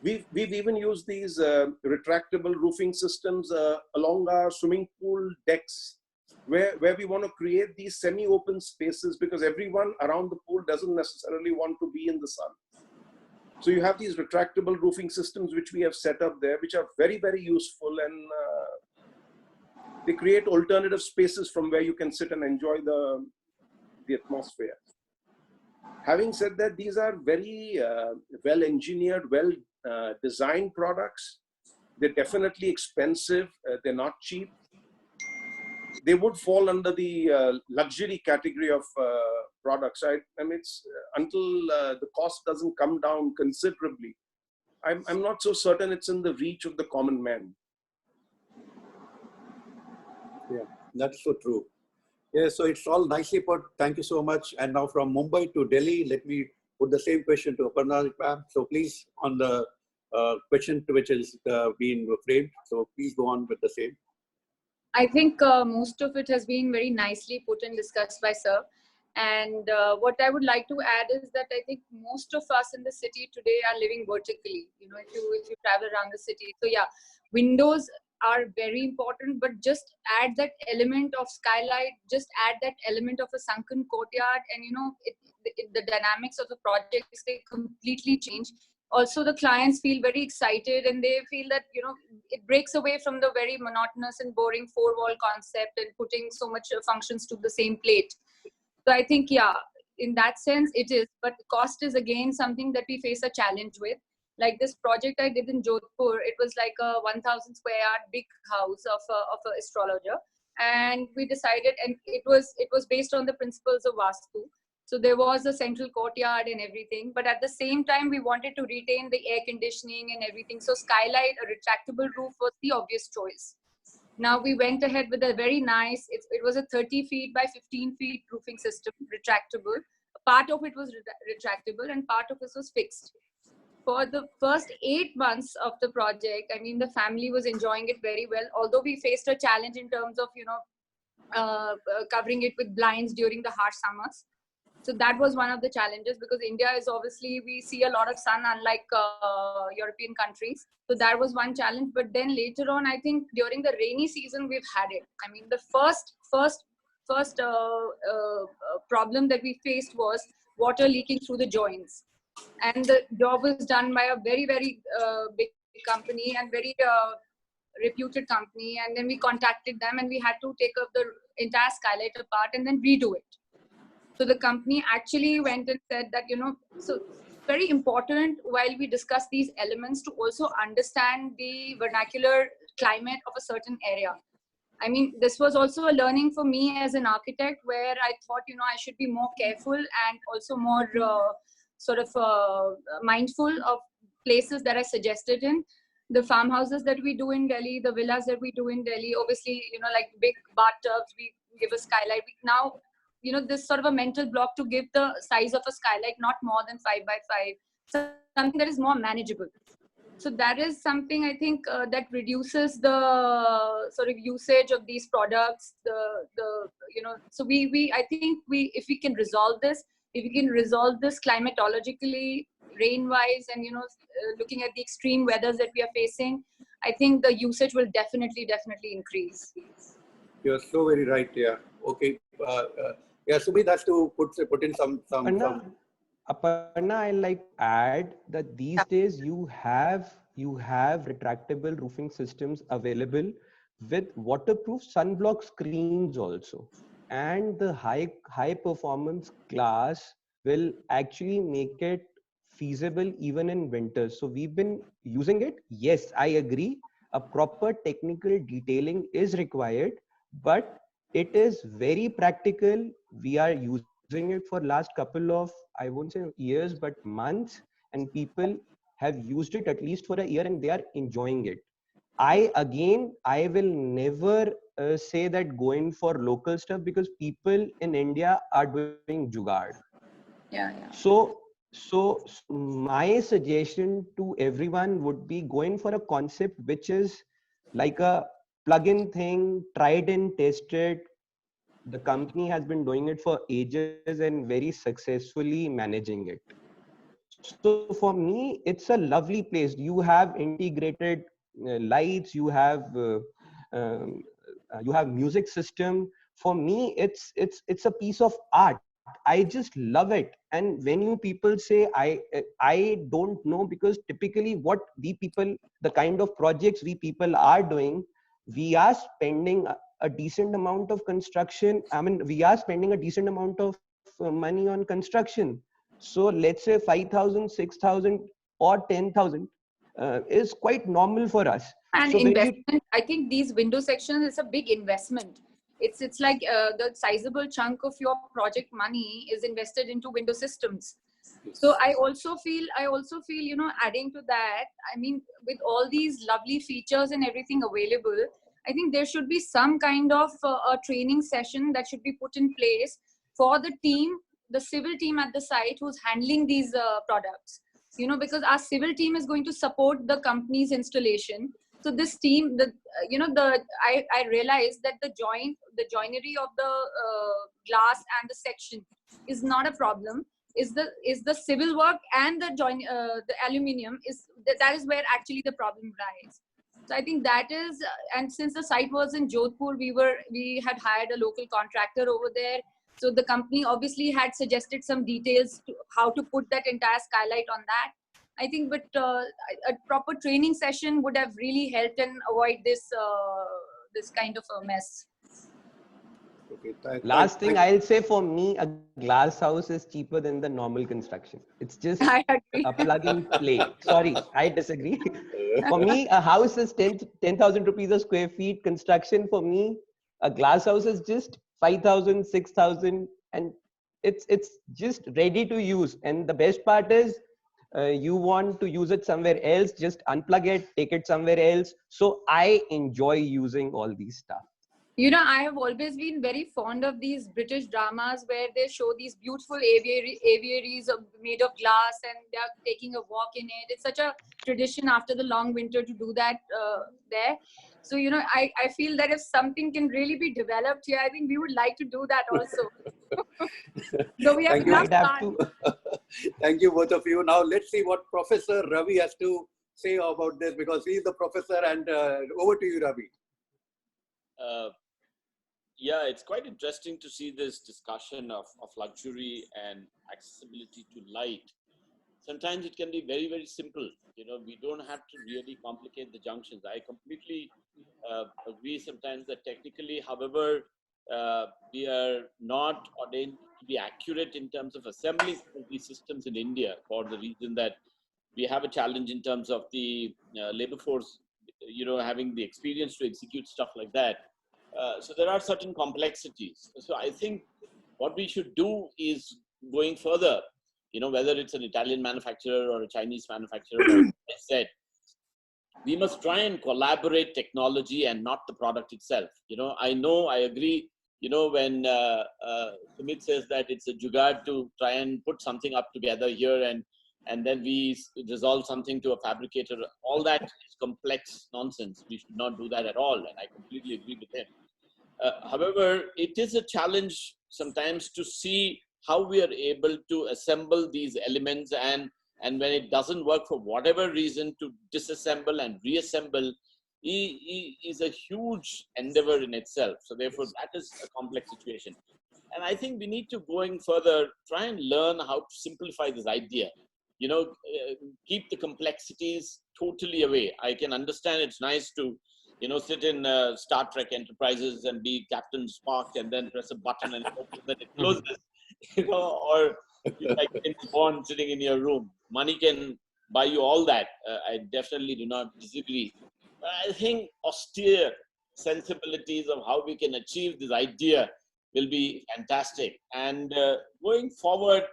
We've even used these retractable roofing systems along our swimming pool decks, where we want to create these semi-open spaces, because everyone around the pool doesn't necessarily want to be in the sun. So you have these retractable roofing systems which we have set up there, which are very, very useful, and they create alternative spaces from where you can sit and enjoy the atmosphere. Having said that, these are very well-engineered, well-designed products. They're definitely expensive. They're not cheap. They would fall under the luxury category of products. I mean, it's until the cost doesn't come down considerably, I'm not so certain it's in the reach of the common man. Yeah, that's so true. Yeah, so it's all nicely put. Thank you so much. And now from Mumbai to Delhi, let me put the same question to Aparna. So please, on the question to which is being framed. So please go on with the same. I think most of it has been very nicely put and discussed by Sir. And what I would like to add is that I think most of us in the city today are living vertically. You know, if you travel around the city, so yeah, windows are very important, but just add that element of skylight, just add that element of a sunken courtyard, and you know, the dynamics of the projects, they completely change. Also, the clients feel very excited, and they feel that, you know, it breaks away from the very monotonous and boring four-wall concept and putting so much functions to the same plate. So I think, yeah, in that sense it is, but cost is again something that we face a challenge with. Like this project I did in Jodhpur, it was like a 1,000 square yard big house of an astrologer, and we decided, and it was based on the principles of Vastu. So there was a central courtyard and everything, but at the same time we wanted to retain the air conditioning and everything. So skylight, a retractable roof was the obvious choice. Now we went ahead with a very nice, it was a 30 feet by 15 feet roofing system, retractable. Part of it was retractable and part of it was fixed. For the first 8 months of the project, I mean, the family was enjoying it very well, although we faced a challenge in terms of, you know, covering it with blinds during the harsh summers. So that was one of the challenges, because India is obviously, we see a lot of sun, unlike European countries. So that was one challenge. But then later on, I think during the rainy season, we've had it. I mean, the first problem that we faced was water leaking through the joints. And the job was done by a very, very big company and very reputed company. And then we contacted them and we had to take up the entire skylight apart and then redo it. So the company actually went and said that, you know, so very important while we discuss these elements to also understand the vernacular climate of a certain area. I mean, this was also a learning for me as an architect, where I thought, you know, I should be more careful and also more mindful of places that I suggested in. The farmhouses that we do in Delhi, the villas that we do in Delhi, obviously, you know, like big bathtubs, we give a skylight. Now, you know, this sort of a mental block to give the size of a skylight not more than 5 by 5, so something that is more manageable. So that is something I think that reduces the sort of usage of these products. You know, so I think if we can resolve this, if we can resolve this climatologically, rain-wise, and you know, looking at the extreme weathers that we are facing, I think the usage will definitely increase. You're so very right. Yeah. Okay. Yeah, Sumit has to put in some. Aparna, I like to add that these days you have retractable roofing systems available with waterproof sunblock screens also, and the high performance glass will actually make it feasible even in winters. So we've been using it. Yes, I agree. A proper technical detailing is required, but it is very practical. We are using it for last couple of, I won't say years, but months, and people have used it at least for a year and they are enjoying it. I will never say that going for local stuff, because people in India are doing jugaad. Yeah. So my suggestion to everyone would be going for a concept which is like a plug-in thing, tried and tested. The company has been doing it for ages and very successfully managing it. So for me, it's a lovely place. You have integrated lights, you have music system. For me, it's a piece of art. I just love it. And when you people say I don't know, because typically what the kind of projects we people are doing, we are spending a decent amount of construction. I mean, we are spending a decent amount of money on construction. So let's say 5,000, 6,000 or 10,000 is quite normal for us. And So when you investment, I think these window sections is a big investment. It's like the sizable chunk of your project money is invested into window systems. So I also feel, you know, adding to that, I mean, with all these lovely features and everything available, I think there should be some kind of a training session that should be put in place for the team, the civil team at the site who's handling these products. You know, because our civil team is going to support the company's installation. So this team, I realized that the joinery of the glass and the section is not a problem. Is the civil work and the aluminium that is where actually the problem lies. So I think that is, and since the site was in Jodhpur, we had hired a local contractor over there. So the company obviously had suggested some details to how to put that entire skylight on that. I think, but a proper training session would have really helped and avoid this kind of a mess. Okay, last thing I'll say, for me, a glass house is cheaper than the normal construction. It's just I agree. a plug and play. Sorry, I disagree. For me, a house is 10,000 rupees a square feet. Construction, for me, a glass house is just 5,000, 6,000, and it's just ready to use. And the best part is, you want to use it somewhere else, just unplug it, take it somewhere else. So I enjoy using all these stuff. You know, I have always been very fond of these British dramas where they show these beautiful aviaries made of glass and they're taking a walk in it. It's such a tradition after the long winter to do that there. So, you know, I feel that if something can really be developed here, I think we would like to do that also. So we have enough time. Thank you, both of you. Now let's see what Professor Ravi has to say about this, because he's the professor, and over to you, Ravi. Yeah, it's quite interesting to see this discussion of luxury and accessibility to light. Sometimes it can be very, very simple. You know, we don't have to really complicate the junctions. I completely agree sometimes that technically, however, we are not ordained to be accurate in terms of assembling these systems in India, for the reason that we have a challenge in terms of the labor force, you know, having the experience to execute stuff like that. So there are certain complexities. So I think what we should do is, going further, you know, whether it's an Italian manufacturer or a Chinese manufacturer, as I said, we must try and collaborate technology and not the product itself. You know, I agree, you know, when Sumit says that it's a jugaad to try and put something up together here and then we resolve something to a fabricator. All that is complex nonsense. We should not do that at all. And I completely agree with him. However, it is a challenge sometimes to see how we are able to assemble these elements, and when it doesn't work for whatever reason, to disassemble and reassemble is a huge endeavor in itself. So therefore, that is a complex situation. And I think we need to, going further, try and learn how to simplify this idea. You know, keep the complexities totally away. I can understand it's nice to, you know, sit in Star Trek Enterprises and be Captain Spock and then press a button and hope that it closes, you know, or like James Bond sitting in your room. Money can buy you all that. I definitely do not disagree. But I think austere sensibilities of how we can achieve this idea will be fantastic. And going forward,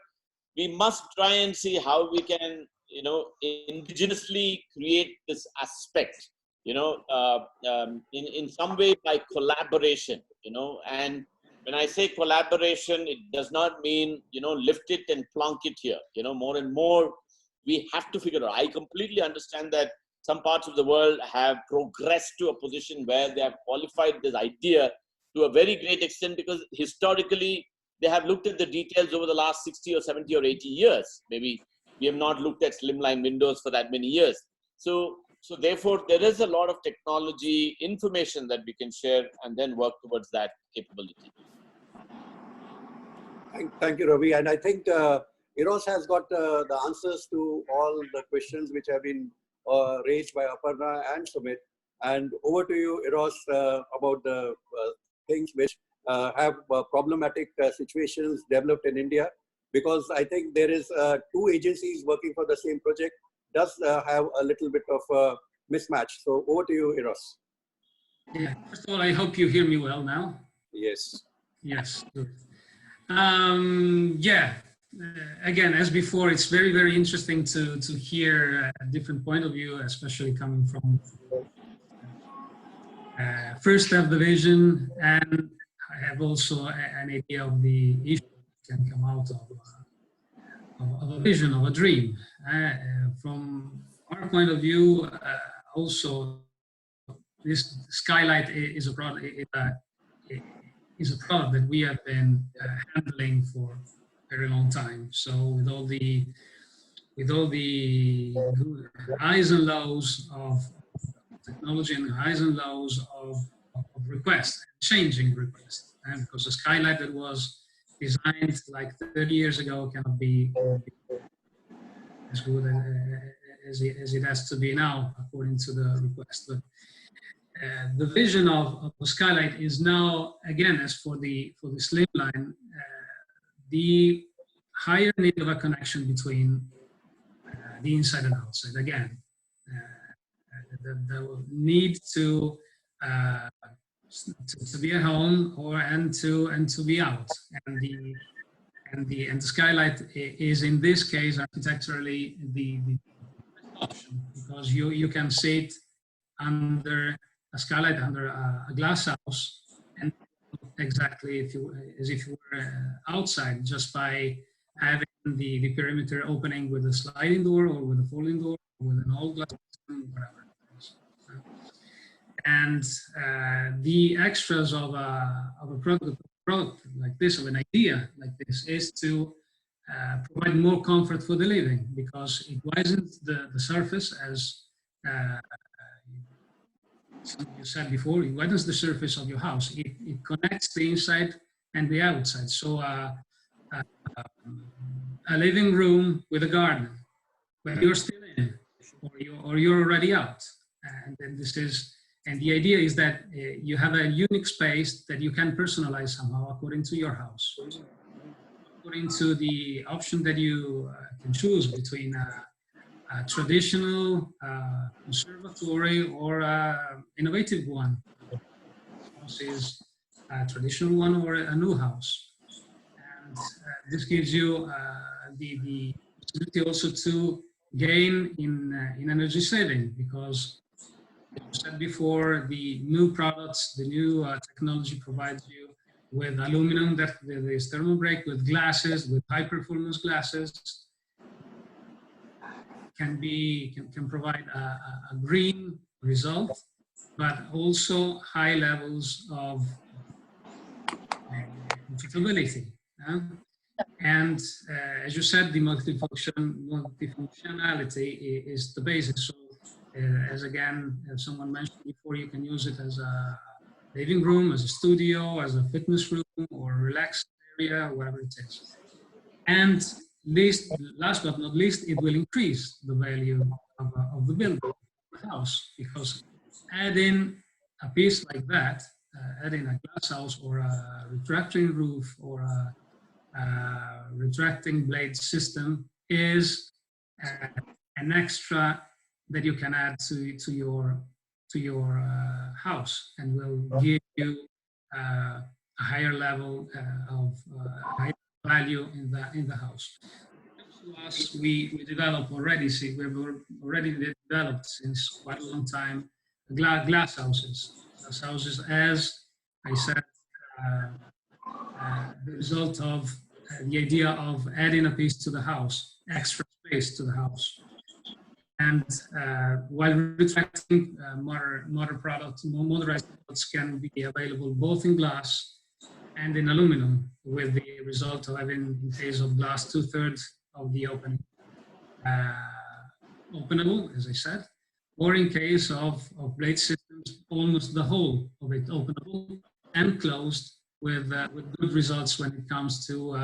we must try and see how we can, you know, indigenously create this aspect, you know, in some way by collaboration, you know. And when I say collaboration, it does not mean, you know, lift it and plunk it here. You know, more and more we have to figure out. I completely understand that some parts of the world have progressed to a position where they have qualified this idea to a very great extent, because historically they have looked at the details over the last 60 or 70 or 80 years. Maybe we have not looked at slimline windows for that many years. So therefore, there is a lot of technology information that we can share and then work towards that capability. Thank you, Ravi. And I think Eros has got the answers to all the questions which have been raised by Aparna and Sumit. And over to you, Eros, about the things which have problematic situations developed in India, because I think there is two agencies working for the same project, does have a little bit of mismatch. So over to you, Eros. Yeah, first of all, I hope you hear me well now. Yes. Yes, good. Yeah, again, as before, it's very, very interesting to hear a different point of view, especially coming from First Division, and I have also an idea of the issue that can come out of a vision, of a dream. From our point of view, also, this skylight is a product. Is a product that we have been handling for a very long time. So with all the highs and lows of technology and highs and lows of requests, changing requests, and because the skylight that was designed like 30 years ago cannot be as good as it has to be now, according to the request. But the vision of the skylight is now, again, as for the slimline, the higher need of a connection between the inside and outside. Again, the need to be at home and to be out, and the skylight is in this case architecturally the option, because you can sit under a skylight under a glass house and exactly as if you were outside, just by having the perimeter opening with a sliding door or with a folding door or with an all glass, whatever it is. And the extras of a product like this, of an idea like this, is to provide more comfort for the living, because it widens the surface, as you said before, it widens the surface of your house. It connects the inside and the outside. So a living room with a garden, but you're still in, or you're already out. And then and the idea is that you have a unique space that you can personalize somehow according to your house, according to the option that you can choose between a traditional conservatory or innovative one. House is a traditional one or a new house, and this gives you the possibility also to gain in energy saving, because as you said before, the new products, the new technology provides you with aluminum that is thermal break, with glasses, with high performance glasses. Can provide a green result, but also high levels of comfortability. And as you said, the multifunctionality is the basis. So as someone mentioned before, you can use it as a living room, as a studio, as a fitness room, or a relaxed area, whatever it is. And last but not least, it will increase the value of the building, the house, because adding a piece like that, adding a glass house or a retracting roof or a retracting blade system is an extra that you can add to your house, and will give you a higher level of higher value in the house. To us, we develop already. See, we've already developed since quite a long time glass houses. Glass houses, as I said, the result of the idea of adding a piece to the house, extra space to the house. And while retracting, motorized products can be available both in glass and in aluminum, with the result of having, in case of glass, 2/3 of the opening openable, as I said, or in case of blade systems, almost the whole of it openable and closed, with good results when it comes to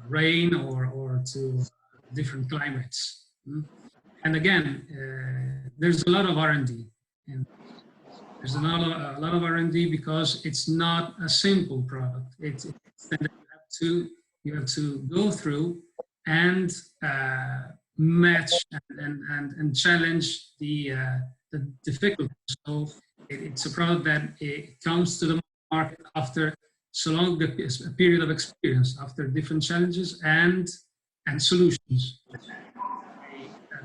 rain or to different climates. And again, there's a lot of R&D. There's a lot of R&D, because it's not a simple product. It's that you have to go through and match and challenge the difficulties. So it's a product that it comes to the market after so long a period of experience, after different challenges and solutions.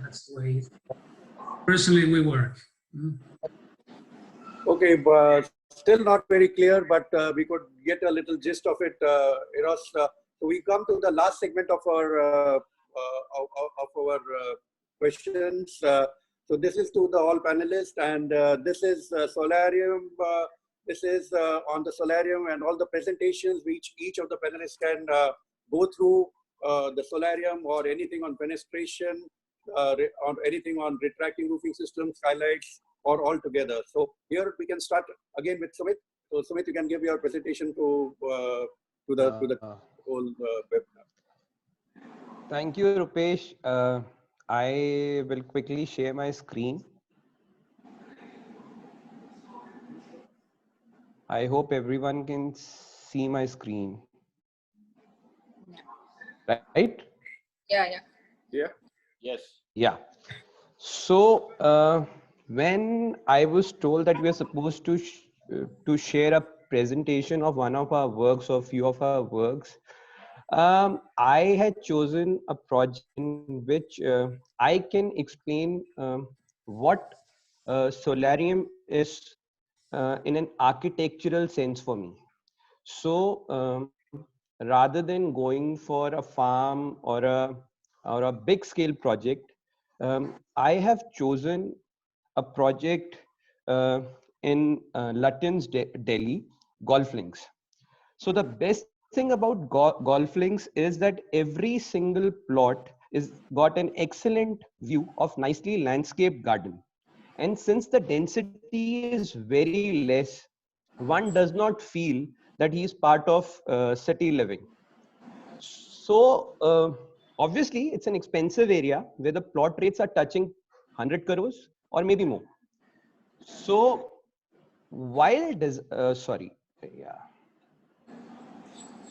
That's the way personally we work. Okay, but still not very clear, but we could get a little gist of it, Eros. So we come to the last segment of our questions. So this is to the all panelists, and this is Solarium. This is on the Solarium and all the presentations which each of the panelists can go through the Solarium or anything on fenestration, or anything on retracting roofing systems, skylights, or all together. So here we can start again with Sumit. So Sumit, you can give your presentation to the whole webinar. Thank you, Roopesh. I will quickly share my screen. I hope everyone can see my screen. Right? Yeah. Yeah. Yes. Yeah. So when I was told that we are supposed to share a presentation of one of our works or few of our works, I had chosen a project in which I can explain what Solarium is in an architectural sense for me. So rather than going for a farm or a big scale project, I have chosen a project in Lutyens, Delhi, golf links. So the best thing about golf links is that every single plot is got an excellent view of nicely landscaped garden. And since the density is very less, one does not feel that he is part of city living. So obviously it's an expensive area where the plot rates are touching 100 crores or maybe more. So while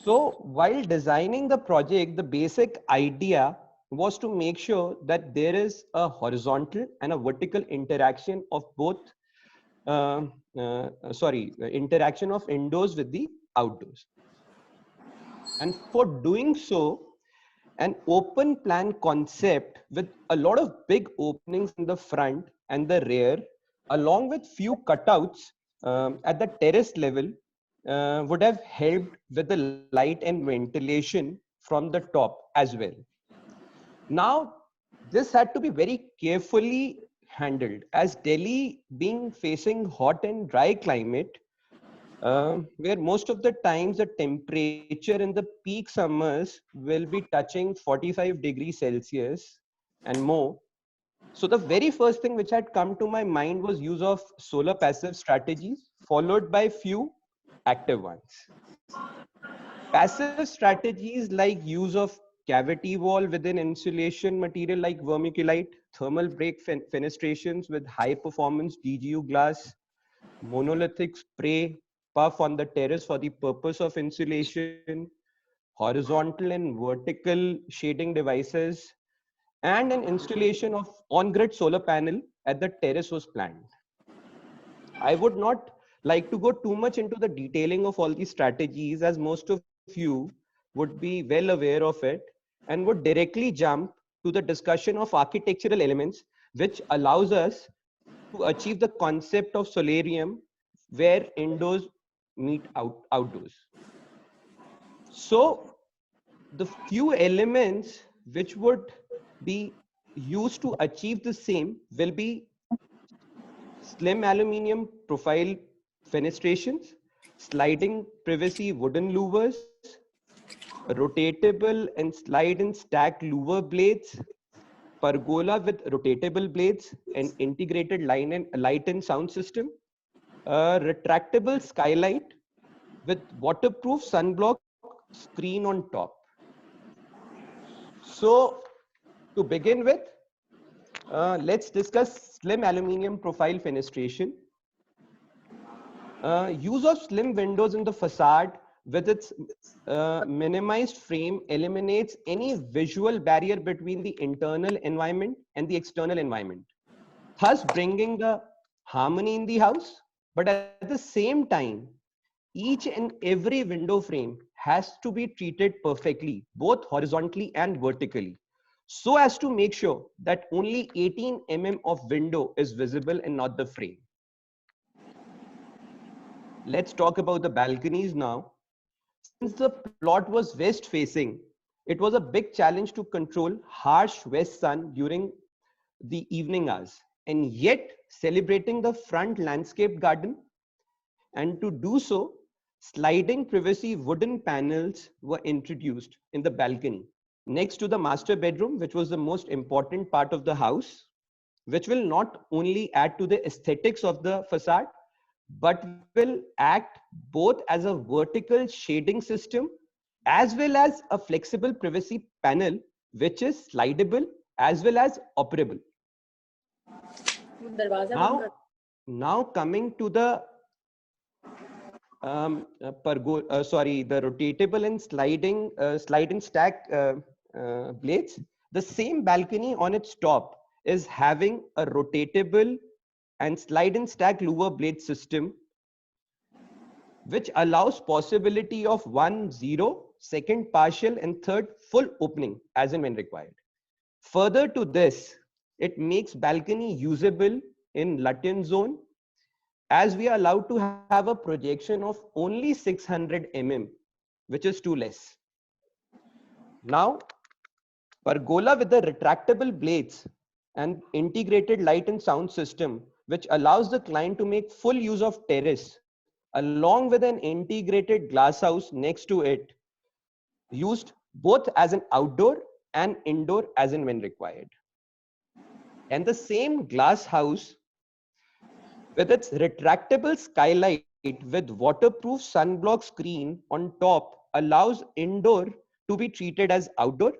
while designing the project, the basic idea was to make sure that there is a horizontal and a vertical interaction of both interaction of indoors with the outdoors. And for doing so, an open plan concept with a lot of big openings in the front and the rear, along with few cutouts at the terrace level, would have helped with the light and ventilation from the top as well. Now, this had to be very carefully handled, as Delhi being facing hot and dry climate, where most of the times the temperature in the peak summers will be touching 45 degrees Celsius and more. So the very first thing which had come to my mind was use of solar passive strategies, followed by few active ones. Passive strategies like use of cavity wall within insulation material like vermiculite, thermal break fenestrations with high performance DGU glass, monolithic spray puff on the terrace for the purpose of insulation, horizontal and vertical shading devices, and an installation of on-grid solar panel at the terrace was planned. I would not like to go too much into the detailing of all these strategies, as most of you would be well aware of it, and would directly jump to the discussion of architectural elements, which allows us to achieve the concept of solarium where indoors meet outdoors. So the few elements which would be used to achieve the same will be slim aluminium profile fenestrations, sliding privacy wooden louvers, rotatable and slide and stack louver blades, pergola with rotatable blades, and integrated light and sound system, a retractable skylight with waterproof sunblock screen on top. So to begin with, let's discuss slim aluminium profile fenestration. Use of slim windows in the facade with its minimized frame eliminates any visual barrier between the internal environment and the external environment, thus bringing the harmony in the house. But at the same time, each and every window frame has to be treated perfectly, both horizontally and vertically, so as to make sure that only 18 of window is visible and not the frame. Let's talk about the balconies now. Since the plot was west facing, it was a big challenge to control harsh west sun during the evening hours, and yet celebrating the front landscape garden. And to do so, sliding privacy wooden panels were introduced in the balcony next to the master bedroom, which was the most important part of the house, which will not only add to the aesthetics of the facade, but will act both as a vertical shading system as well as a flexible privacy panel, which is slidable as well as operable. Now coming to the the rotatable and slide and stack blades. The same balcony on its top is having a rotatable and slide and stack louver blade system, which allows possibility of 1, 0, second partial and third full opening as and when required. Further to this, it makes balcony usable in Latin zone, as we are allowed to have a projection of only 600 which is too less. Now, pergola with the retractable blades and integrated light and sound system, which allows the client to make full use of terrace, along with an integrated glass house next to it, used both as an outdoor and indoor as and when required. And the same glass house with its retractable skylight with waterproof sunblock screen on top allows indoor to be treated as outdoor.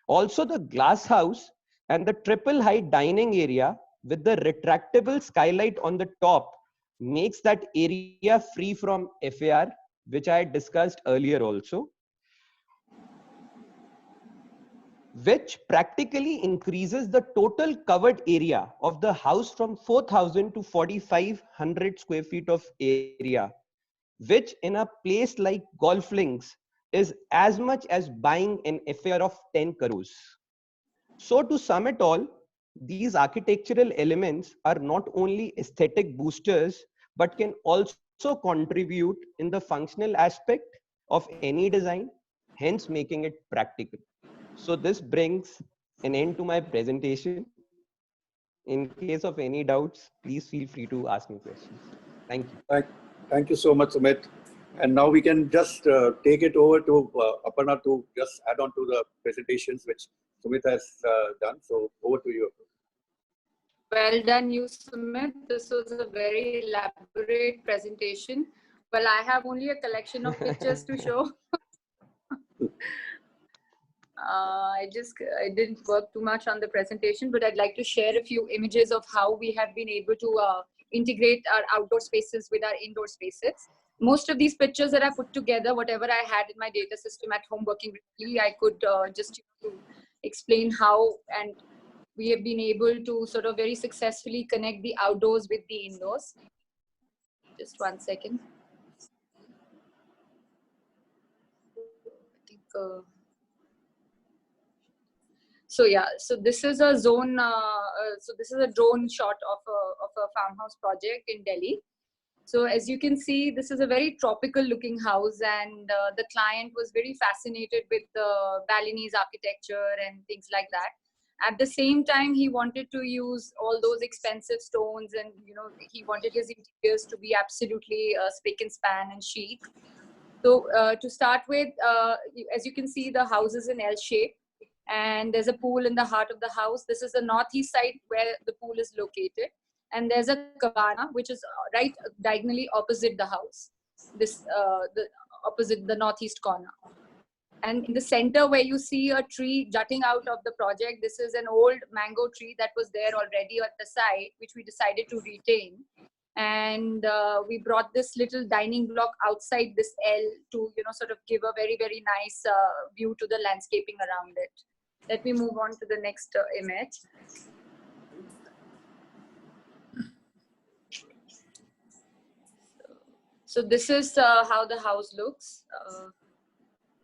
Also, the glass house and the triple height dining area with the retractable skylight on the top makes that area free from FAR, which I had discussed earlier also, which practically increases the total covered area of the house from 4,000 to 4,500 square feet of area, which in a place like golf links is as much as buying an FAR of 10 crores. So to sum it all, these architectural elements are not only aesthetic boosters, but can also contribute in the functional aspect of any design, hence making it practical. So this brings an end to my presentation. In case of any doubts, please feel free to ask me questions. Thank you. Thank you so much, Sumit. And now we can just take it over to Aparna to just add on to the presentations which Sumit has done. So over to you. Well done, you, Sumit. This was a very elaborate presentation. Well, I have only a collection of pictures to show. I didn't work too much on the presentation, but I'd like to share a few images of how we have been able to integrate our outdoor spaces with our indoor spaces. Most of these pictures that I put together, whatever I had in my data system at home working remotely, I could just explain how and we have been able to sort of very successfully connect the outdoors with the indoors. Just 1 second. I think, so yeah, so this is a zone, so this is a drone shot of a farmhouse project in Delhi. So as you can see, this is a very tropical looking house, and the client was very fascinated with the Balinese architecture and things like that. At the same time, he wanted to use all those expensive stones, and he wanted his interiors to be absolutely spick and span and chic. So to start with, as you can see, the house is in L shape, and there's a pool in the heart of the house. This is the northeast side where the pool is located, and there's a cabana which is right diagonally opposite the house. This opposite the northeast corner. And in the center where you see a tree jutting out of the project, this is an old mango tree that was there already at the site, which we decided to retain. And we brought this little dining block outside this L to, sort of give a very, very nice view to the landscaping around it. Let me move on to the next image. So this is how the house looks.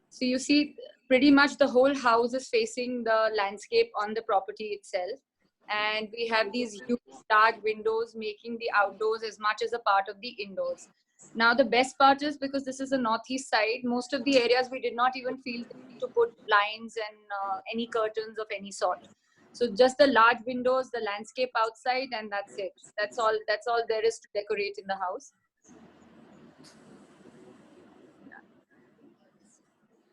So you see pretty much the whole house is facing the landscape on the property itself. And we have these huge large windows making the outdoors as much as a part of the indoors. Now the best part is, because this is a northeast side, most of the areas we did not even feel the need to put blinds and any curtains of any sort. So just the large windows, the landscape outside, and that's it. That's all there is to decorate in the house.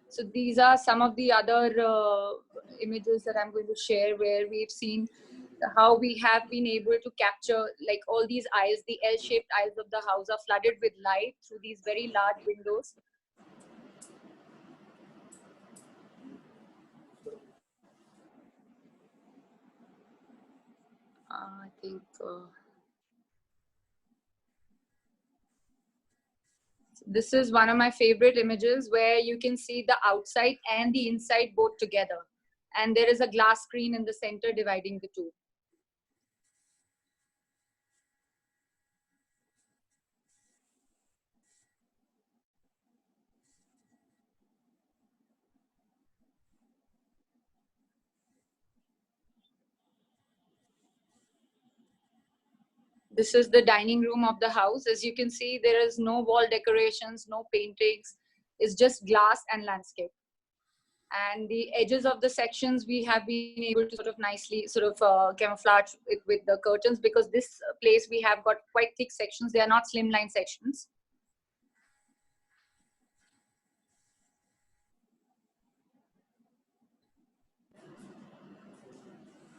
So these are some of the other images that I'm going to share, where we've seen how we have been able to capture, like, all these aisles, the L-shaped aisles of the house are flooded with light through these very large windows. I think this is one of my favorite images, where you can see the outside and the inside both together. And there is a glass screen in the center dividing the two. This is the dining room of the house. As you can see, there is no wall decorations, no paintings. It's just glass and landscape. And the edges of the sections, we have been able to sort of nicely camouflage it with the curtains, because this place we have got quite thick sections. They are not slimline sections.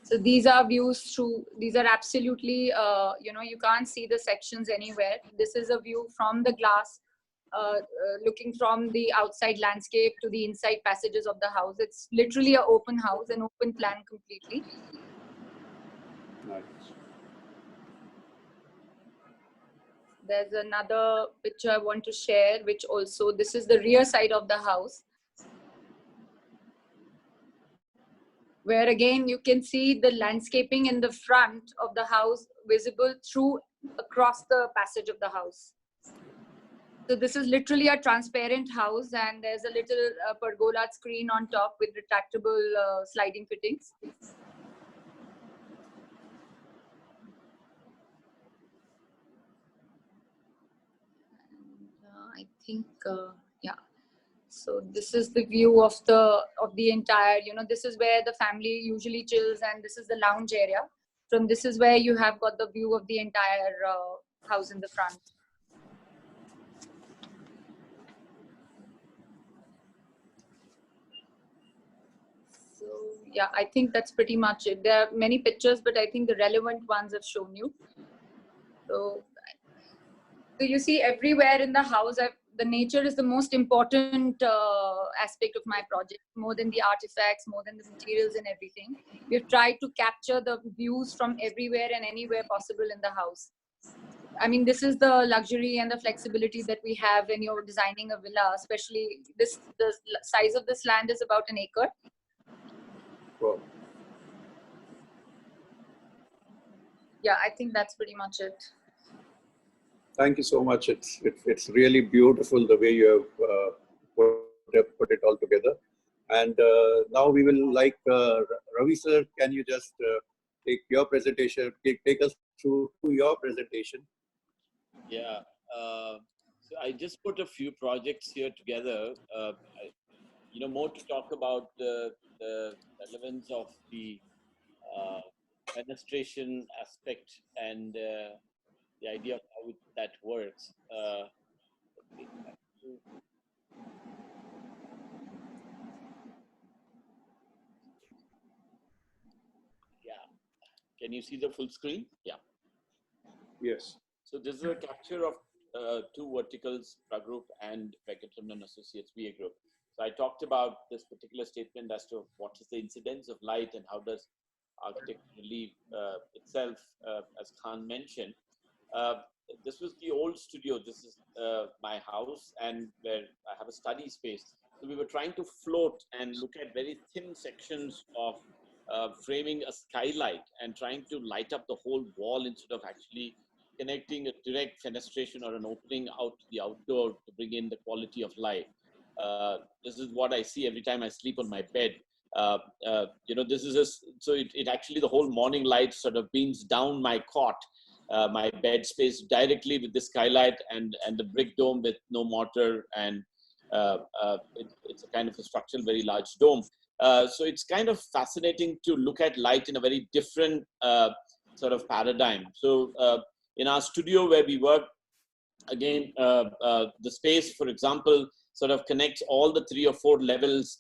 So these are views through, these are absolutely, you can't see the sections anywhere. This is a view from the glass, looking from the outside landscape to the inside passages of the house. It's literally an open house, an open plan completely. Nice. There's another picture I want to share, which also, this is the rear side of the house, where again you can see the landscaping in the front of the house visible through across the passage of the house. So this is literally a transparent house, and there's a little pergola screen on top with retractable sliding fittings. And, I think, yeah. So this is the view of the entire, this is where the family usually chills, and this is the lounge area. From this is where you have got the view of the entire house in the front. So yeah, I think that's pretty much it. There are many pictures, but I think the relevant ones I've shown you. So you see everywhere in the house, the nature is the most important aspect of my project, more than the artifacts, more than the materials and everything. We've tried to capture the views from everywhere and anywhere possible in the house. I mean, this is the luxury and the flexibility that we have when you're designing a villa, especially the size of this land is about an acre. Cool. Yeah, I think that's pretty much it. Thank you so much. It's really beautiful the way you have put it all together. And now we will Ravi sir, can you just take your presentation, take us through your presentation? Yeah. So I just put a few projects here together, more to talk about the relevance of the fenestration aspect and the idea of how that works. Yeah. Can you see the full screen? Yeah. Yes. So this is a capture of two verticals, Pragrup and Beckett-London Associates VA Group. So I talked about this particular statement as to what is the incidence of light and how does architecture relieve itself, as Khan mentioned. this was the old studio. This is my house, and where I have a study space. So we were trying to float and look at very thin sections of framing a skylight and trying to light up the whole wall instead of actually connecting a direct fenestration or an opening out to the outdoor to bring in the quality of light. This is what I see every time I sleep on my bed. You know, this is so it actually, the whole morning light sort of beams down my cot, my bed space, directly with the skylight and the brick dome with no mortar, and it's a kind of a structural, very large dome. So it's kind of fascinating to look at light in a very different sort of paradigm. So in our studio where we work, again, the space, for example, sort of connects all the 3 or 4 levels,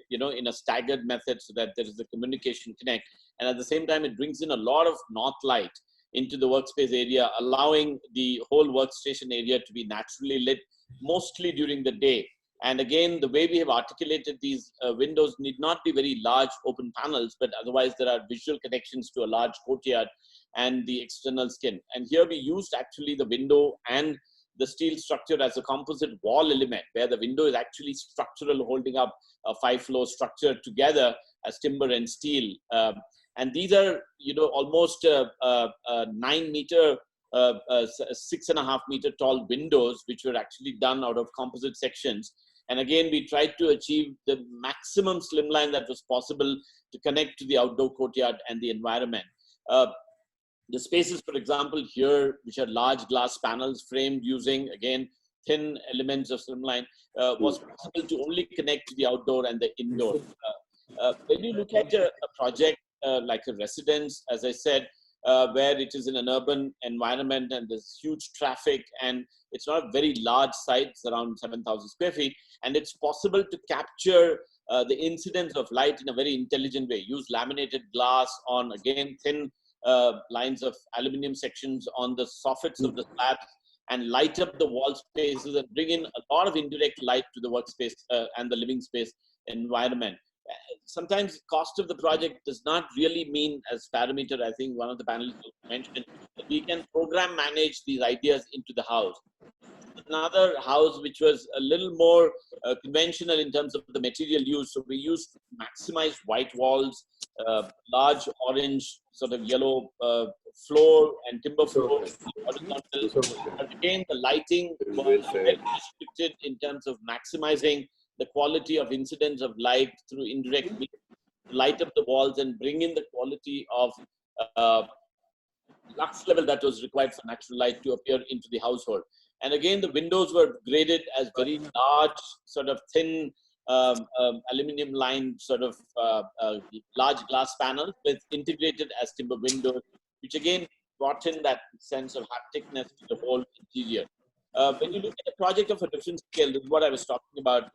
you know, in a staggered method, so that there is a communication connect. And at the same time, it brings in a lot of north light into the workspace area, allowing the whole workstation area to be naturally lit, mostly during the day. And again, the way we have articulated these windows need not be very large open panels, but otherwise there are visual connections to a large courtyard and the external skin. And here we used actually the window and the steel structure as a composite wall element, where the window is actually structural, holding up a 5-floor structure together as timber and steel. And these are, you know, almost 9 meter, 6.5 meter tall windows, which were actually done out of composite sections. And again, we tried to achieve the maximum slimline that was possible to connect to the outdoor courtyard and the environment. The spaces, for example, here, which are large glass panels framed using, again, thin elements of slimline, was possible to only connect to the outdoor and the indoor. When you look at a project like a residence, as I said, where it is in an urban environment and there's huge traffic, and it's not a very large site, it's around 7,000 square feet, and it's possible to capture the incidence of light in a very intelligent way. Use laminated glass on, again, thin lines of aluminum sections on the soffits of the slabs, and light up the wall spaces and bring in a lot of indirect light to the workspace and the living space environment. Sometimes cost of the project does not really mean as parameter. I think one of the panelists mentioned that we can program manage these ideas into the house. Another house which was a little more conventional in terms of the material used. So we used maximized white walls, large orange, sort of yellow floor and timber floor, horizontal. But again, the lighting was very restricted in terms of maximizing the quality of incidence of light through indirect light up the walls and bring in the quality of lux level that was required for natural light to appear into the household. And again, the windows were graded as very large, sort of thin aluminum lined sort of large glass panels with integrated as timber windows, which again brought in that sense of hapticness to the whole interior. When you look at a project of a different scale, this is what I was talking about,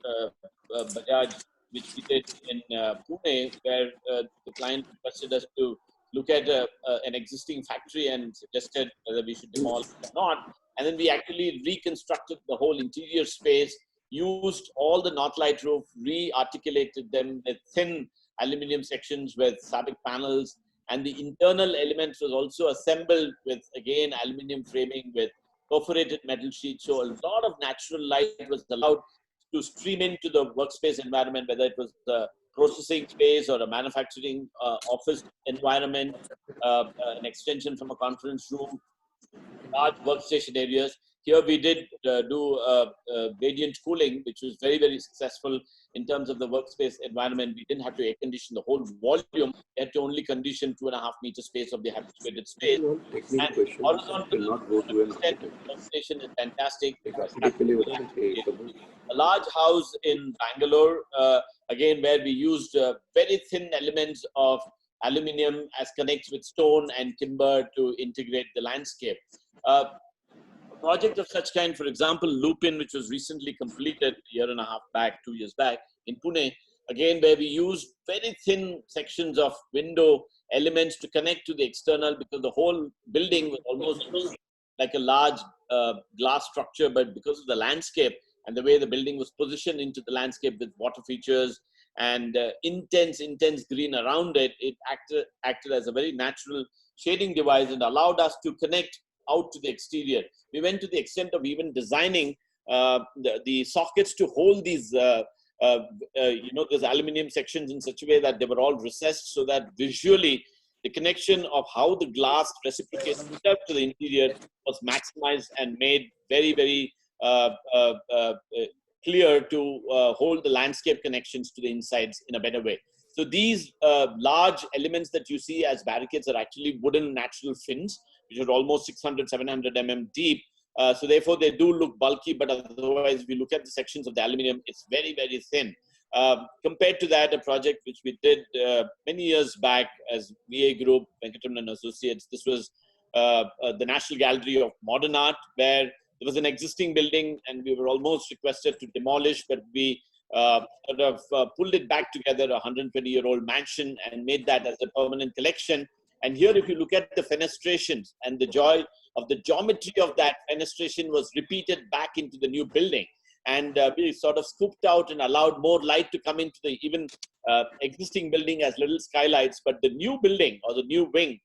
Bajaj, which we did in Pune, where the client requested us to look at an existing factory and suggested whether we should demolish it or not. And then we actually reconstructed the whole interior space, used all the north light roof, re-articulated them with thin aluminum sections with fabric panels, and the internal elements was also assembled with, again, aluminum framing with perforated metal sheets. So a lot of natural light was allowed to stream into the workspace environment, whether it was the processing space or a manufacturing office environment, an extension from a conference room, large workstation areas. Here we did do radiant cooling, which was very, very successful in terms of the workspace environment. We didn't have to air condition the whole volume. We had to only condition 2.5 meter space of the habitated space. And horizontal workstation is fantastic. A large house in Bangalore, again, where we used very thin elements of aluminum as connects with stone and timber to integrate the landscape. A project of such kind, for example, Lupin, which was recently completed a year and a half back, 2 years back in Pune, again, where we used very thin sections of window elements to connect to the external, because the whole building was almost like a large glass structure, but because of the landscape and the way the building was positioned into the landscape with water features and intense green around it, it acted as a very natural shading device and allowed us to connect out to the exterior. We went to the extent of even designing the sockets to hold these, those aluminum sections in such a way that they were all recessed, so that visually the connection of how the glass reciprocates to the interior was maximized and made very, very clear to hold the landscape connections to the insides in a better way. So these large elements that you see as barricades are actually wooden natural fins, which are almost 600, 700 mm deep. So therefore, they do look bulky, but otherwise, if you look at the sections of the aluminum, it's very, very thin. Compared to that, a project which we did many years back as VA Group, Venkatraman and Associates, this was the National Gallery of Modern Art, where there was an existing building and we were almost requested to demolish, but we pulled it back together, a 120-year-old mansion, and made that as a permanent collection. And here, if you look at the fenestrations and the joy of the geometry of that fenestration was repeated back into the new building. And we sort of scooped out and allowed more light to come into the even existing building as little skylights. But the new building or the new wing,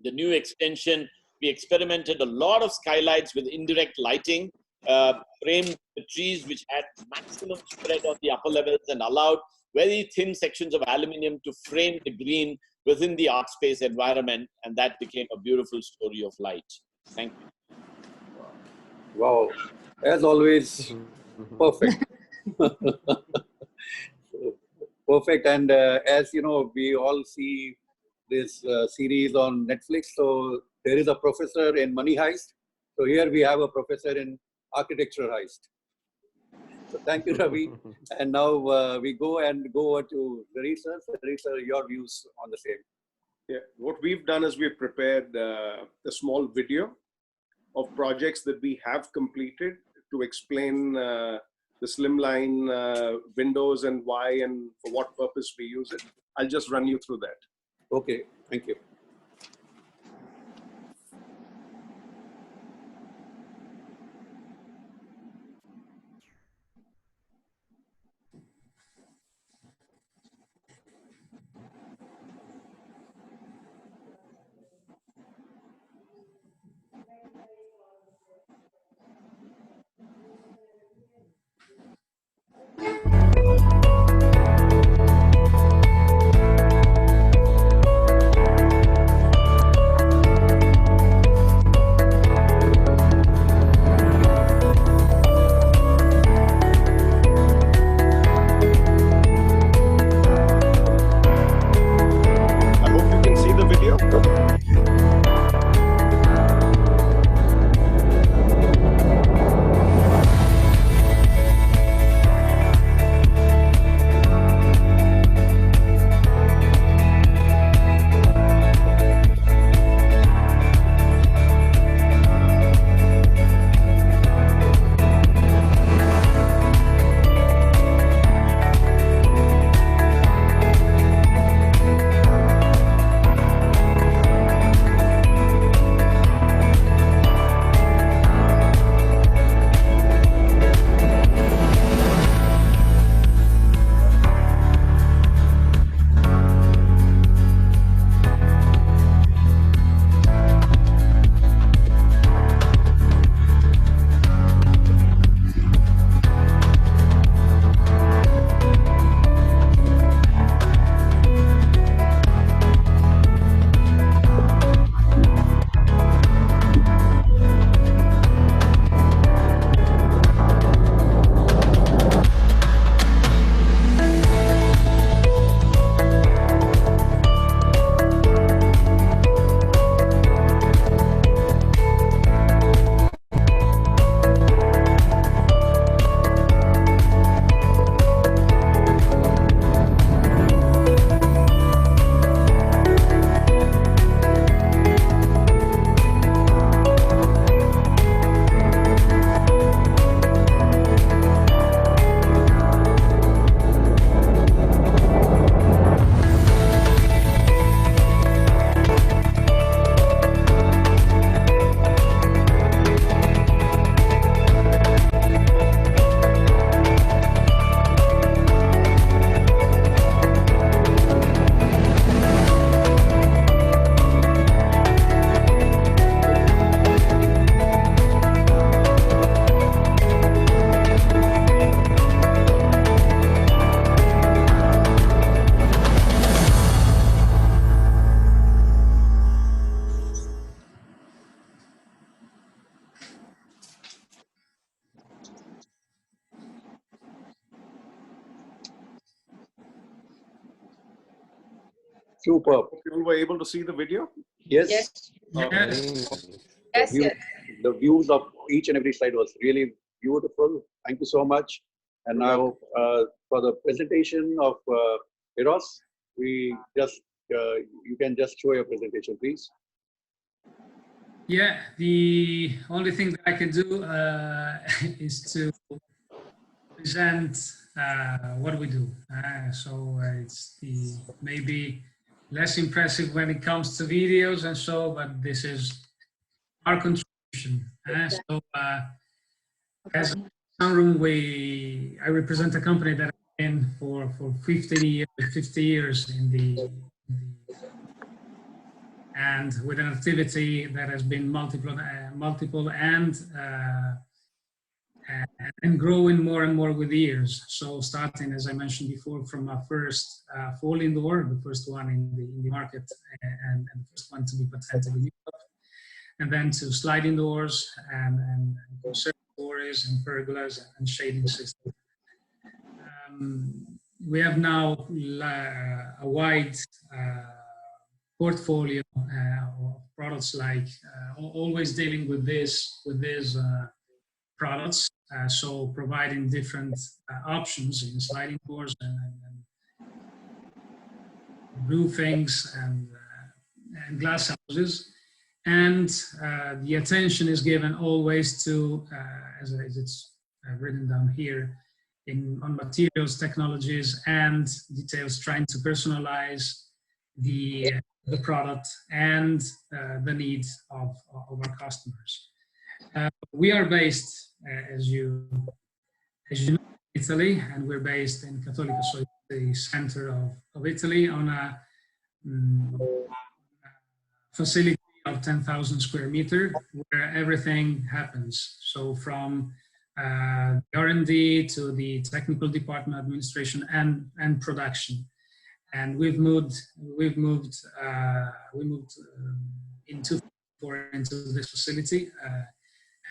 the new extension, we experimented a lot of skylights with indirect lighting, framed the trees which had maximum spread on the upper levels and allowed very thin sections of aluminum to frame the green within the art space environment, and that became a beautiful story of light. Thank you. Wow, as always, perfect. Perfect, and as you know, we all see this series on Netflix, so there is a professor in Money Heist. So here we have a professor in Architecture Heist. So thank you, Ravi. And now we go over to Zarir sir. Zarir sir, your views on the same. Yeah, what we've done is we've prepared a small video of projects that we have completed to explain the slimline windows and why and for what purpose we use it. I'll just run you through that. Okay, thank you. Superb. You all were able to see the video? Yes. Yes. The, view, the views of each and every slide was really beautiful. Thank you so much. And now for the presentation of Eros, we just you can just show your presentation, please. Yeah, the only thing that I can do is to present what we do. So it's maybe less impressive when it comes to videos and so, but this is our contribution. So as Sunroom, I represent a company that I've been for 50 years in the and with an activity that has been multiple and growing more and more with the years. So starting, as I mentioned before, from our first fall indoor, the first one in the market, and the first one to be patented in Europe, and then to sliding doors and conservatories and pergolas and shading systems. We have now a wide portfolio of products, like always dealing with these products, so providing different options in sliding doors and roofings and glass houses, and the attention is given always to, as it's written down here, on materials, technologies, and details, trying to personalize the product and the needs of our customers. We are based, as you know, in Italy, and we're based in Cattolica, so it's the center of Italy, on a facility of 10,000 square meters, where everything happens. So from R&D to the technical department, administration, and production. And we moved into this facility,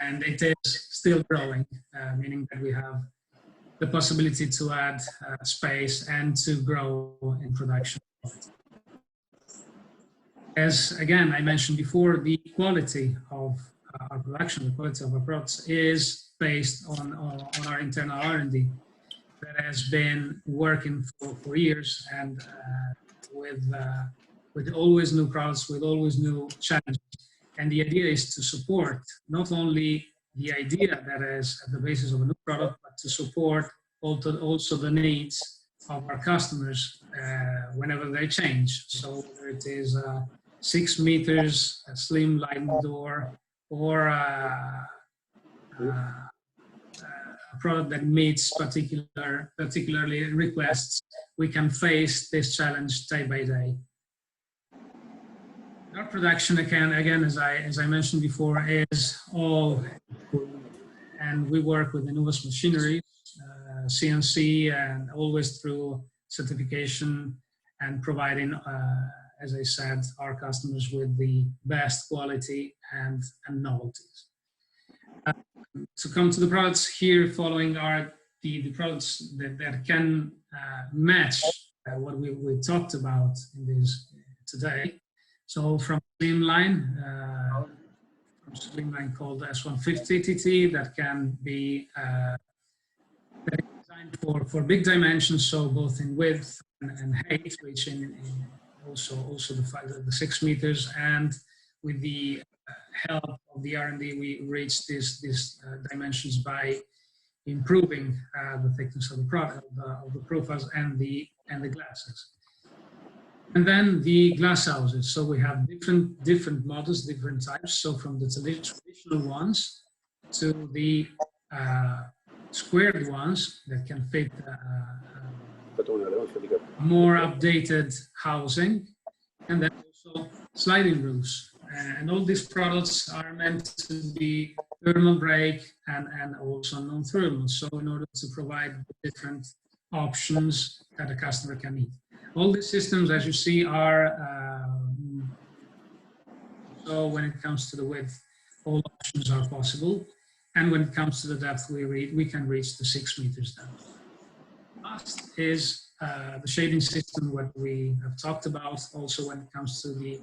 and it is still growing, meaning that we have the possibility to add space and to grow in production. As again I mentioned before, the quality of our production, the quality of our products, is based on our internal R&D that has been working for years, and with always new products, with always new challenges. And the idea is to support not only the idea that is at the basis of a new product, but to support also the needs of our customers whenever they change. So whether it is 6 meters, a slim sliding door, or a product that meets particularly requests, we can face this challenge day by day. Our production, again, as I mentioned before, is all, and we work with the newest machinery, CNC, and always through certification and providing, as I said, our customers with the best quality and novelties. To come to the products here, following are the products that can match what we talked about in this today. So from Slimline called S150 TT, that can be designed for big dimensions, so both in width and height, reaching also the 6 meters, and with the help of the R&D, we reach these dimensions by improving the thickness of the product, of the profiles, and the glasses. And then the glass houses. So we have different models, different types. So from the traditional ones to the squared ones that can fit more updated housing, and then also sliding roofs. And all these products are meant to be thermal break and also non-thermal. So in order to provide different options that a customer can need. All these systems, as you see, are, so when it comes to the width, all options are possible. And when it comes to the depth, we can reach the 6 meters depth. Last is the shading system, what we have talked about, also when it comes to the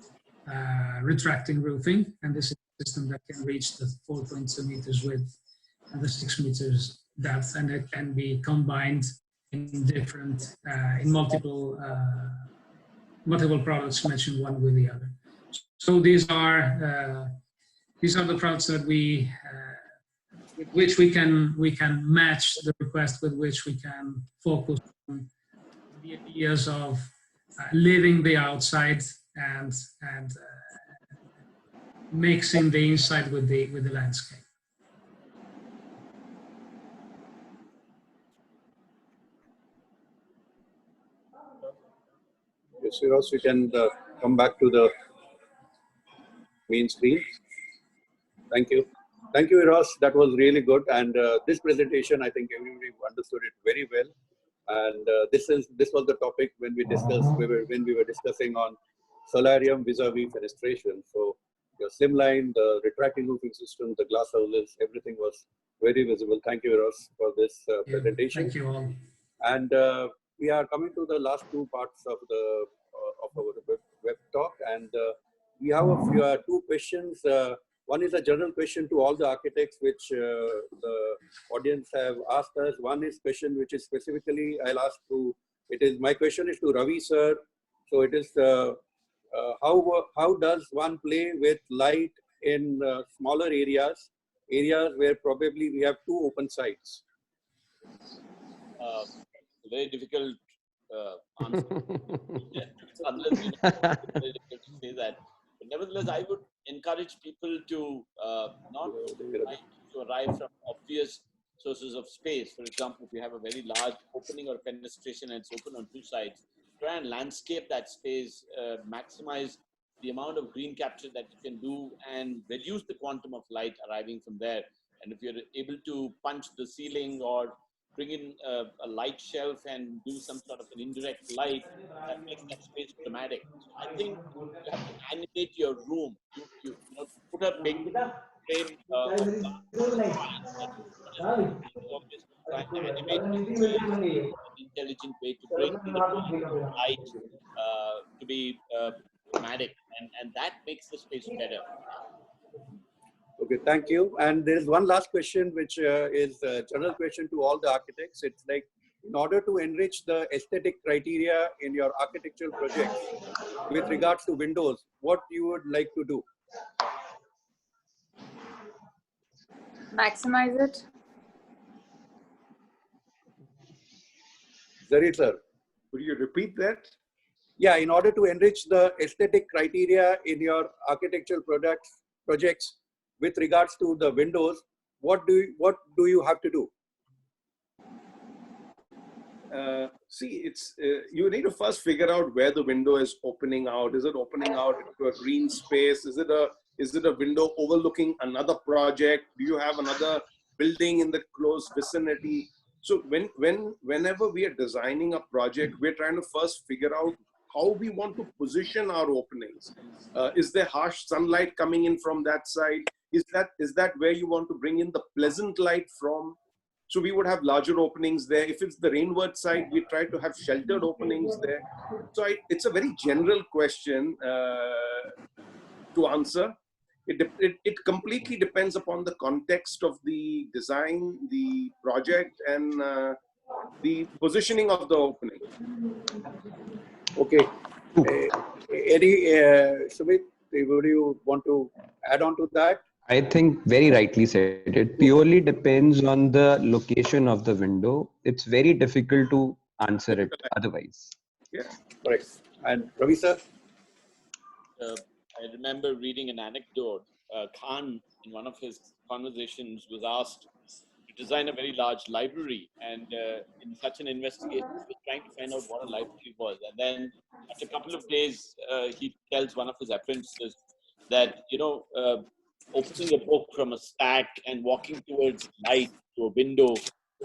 retracting roofing, and this is a system that can reach the 4.2 meters width and the 6 meters depth, and it can be combined in different, in multiple products, matching one with the other. So these are the products that we, with which we can match the request, with which we can focus on the ideas of living the outside and mixing the inside with the landscape. Yes, Eros, we can come back to the main screen. Thank you. Thank you, Eros. That was really good. And this presentation, I think everybody understood it very well. And this was the topic when we discussed, when we were discussing on solarium vis-a-vis fenestration. So your slimline, the retracting roofing system, the glass houses, everything was very visible. Thank you, Eros, for this presentation. Thank you all. And we are coming to the last two parts of the of our web talk, and we have a few, two questions. One is a general question to all the architects, which the audience have asked us. One is question which is specifically I'll ask to. It is my question is to Ravi sir. So it is how does one play with light in smaller areas where probably we have two open sites? Very difficult answer. Unless we know, very difficult to say that. But nevertheless, I would encourage people to not try to arrive from obvious sources of space. For example, if you have a very large opening or fenestration and it's open on two sides, try and landscape that space, maximize the amount of green capture that you can do and reduce the quantum of light arriving from there. And if you're able to punch the ceiling or bring in a light shelf and do some sort of an indirect light, that makes that space dramatic. So I think you have to animate your room. You know, put a big frame of try and animate the space in an intelligent way to bring in the quality of light to be dramatic, and that makes the space better. Okay, thank you. And there is one last question, which is a general question to all the architects. It's like, in order to enrich the aesthetic criteria in your architectural projects with regards to windows, what you would like to do? Maximize it. Zarir sir. Could you repeat that? Yeah, in order to enrich the aesthetic criteria in your architectural projects with regards to the windows, what do you have to do? See, it's you need to first figure out where the window is opening out. Is it opening out into a green space? Is it a window overlooking another project? Do you have another building in the close vicinity? So whenever we are designing a project, we're trying to first figure out how we want to position our openings. Is there harsh sunlight coming in from that side? Is that where you want to bring in the pleasant light from? So we would have larger openings there. If it's the rainward side, we try to have sheltered openings there. So it's a very general question to answer. It completely depends upon the context of the design, the project, and the positioning of the opening. Okay. Sumit, would you want to add on to that? I think very rightly said. It purely depends on the location of the window. It's very difficult to answer it otherwise. Yeah, correct. And Ravi sir? I remember reading an anecdote. Khan, in one of his conversations, was asked to design a very large library, and in such an investigation, he was trying to find out what a library was. And then, after a couple of days, he tells one of his apprentices that, opening a book from a stack and walking towards light to a window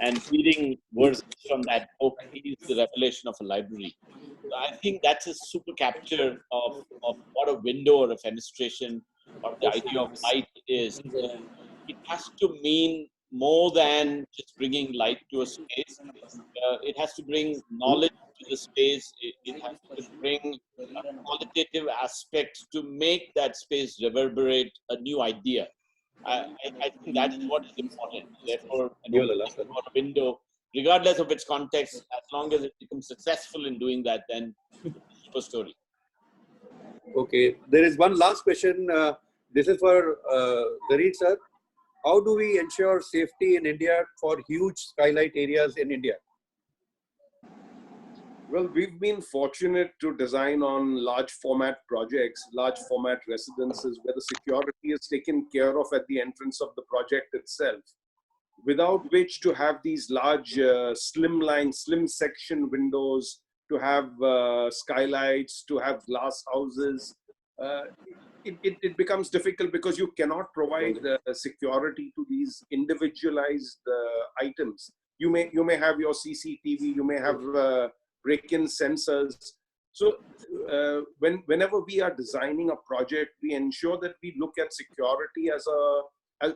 and reading verses from that book is the revelation of a library. So I think that's a super capture of what a window or a fenestration or the idea of light is. It has to mean more than just bringing light to a space. It has to bring knowledge to the space. It has to bring a qualitative aspect to make that space reverberate a new idea. I think that is what is important. Therefore, an opening or a window, regardless of its context, as long as it becomes successful in doing that, then it's a super story. Okay, there is one last question. This is for Zarir sir. How do we ensure safety in India for huge skylight areas in India? Well, we've been fortunate to design on large format projects, large format residences where the security is taken care of at the entrance of the project itself, without which to have these large slim section windows, to have skylights, to have glass houses, it becomes difficult because you cannot provide security to these individualized items. You may have your CCTV, you may have break-in sensors. So whenever we are designing a project, we ensure that we look at security as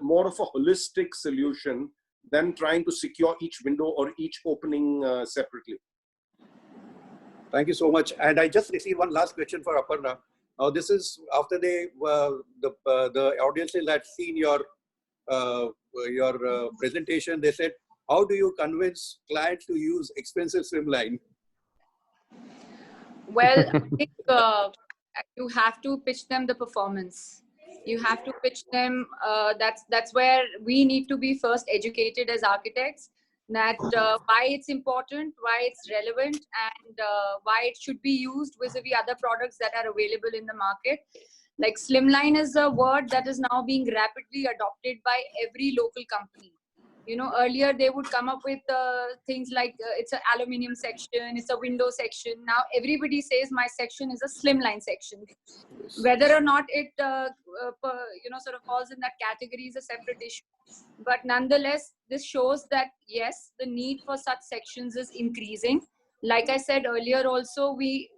more of a holistic solution than trying to secure each window or each opening separately. Thank you so much. And I just received one last question for Aparna. Now, this is after the audiences had seen your presentation. They said, how do you convince clients to use expensive slimline? Well, I think you have to pitch them the performance. You have to pitch them. That's where we need to be first educated as architects. That why it's important, why it's relevant, and why it should be used vis-a-vis other products that are available in the market. Like slimline is a word that is now being rapidly adopted by every local company. You know, earlier they would come up with things like it's an aluminium section, it's a window section. Now everybody says my section is a slimline section. Whether or not it sort of falls in that category is a separate issue. But nonetheless, this shows that yes, the need for such sections is increasing. Like I said earlier, also a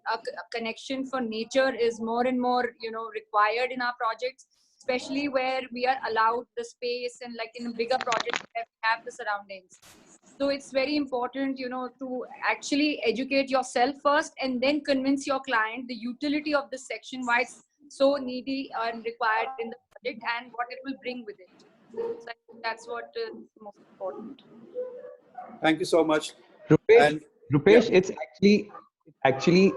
connection for nature is more and more required in our projects, especially where we are allowed the space and like in a bigger project where we have the surroundings. So it's very important, to actually educate yourself first and then convince your client the utility of this section, why it's so needy and required in the project and what it will bring with it. So I think that's what is most important. Thank you so much. Roopesh, Yeah. it's actually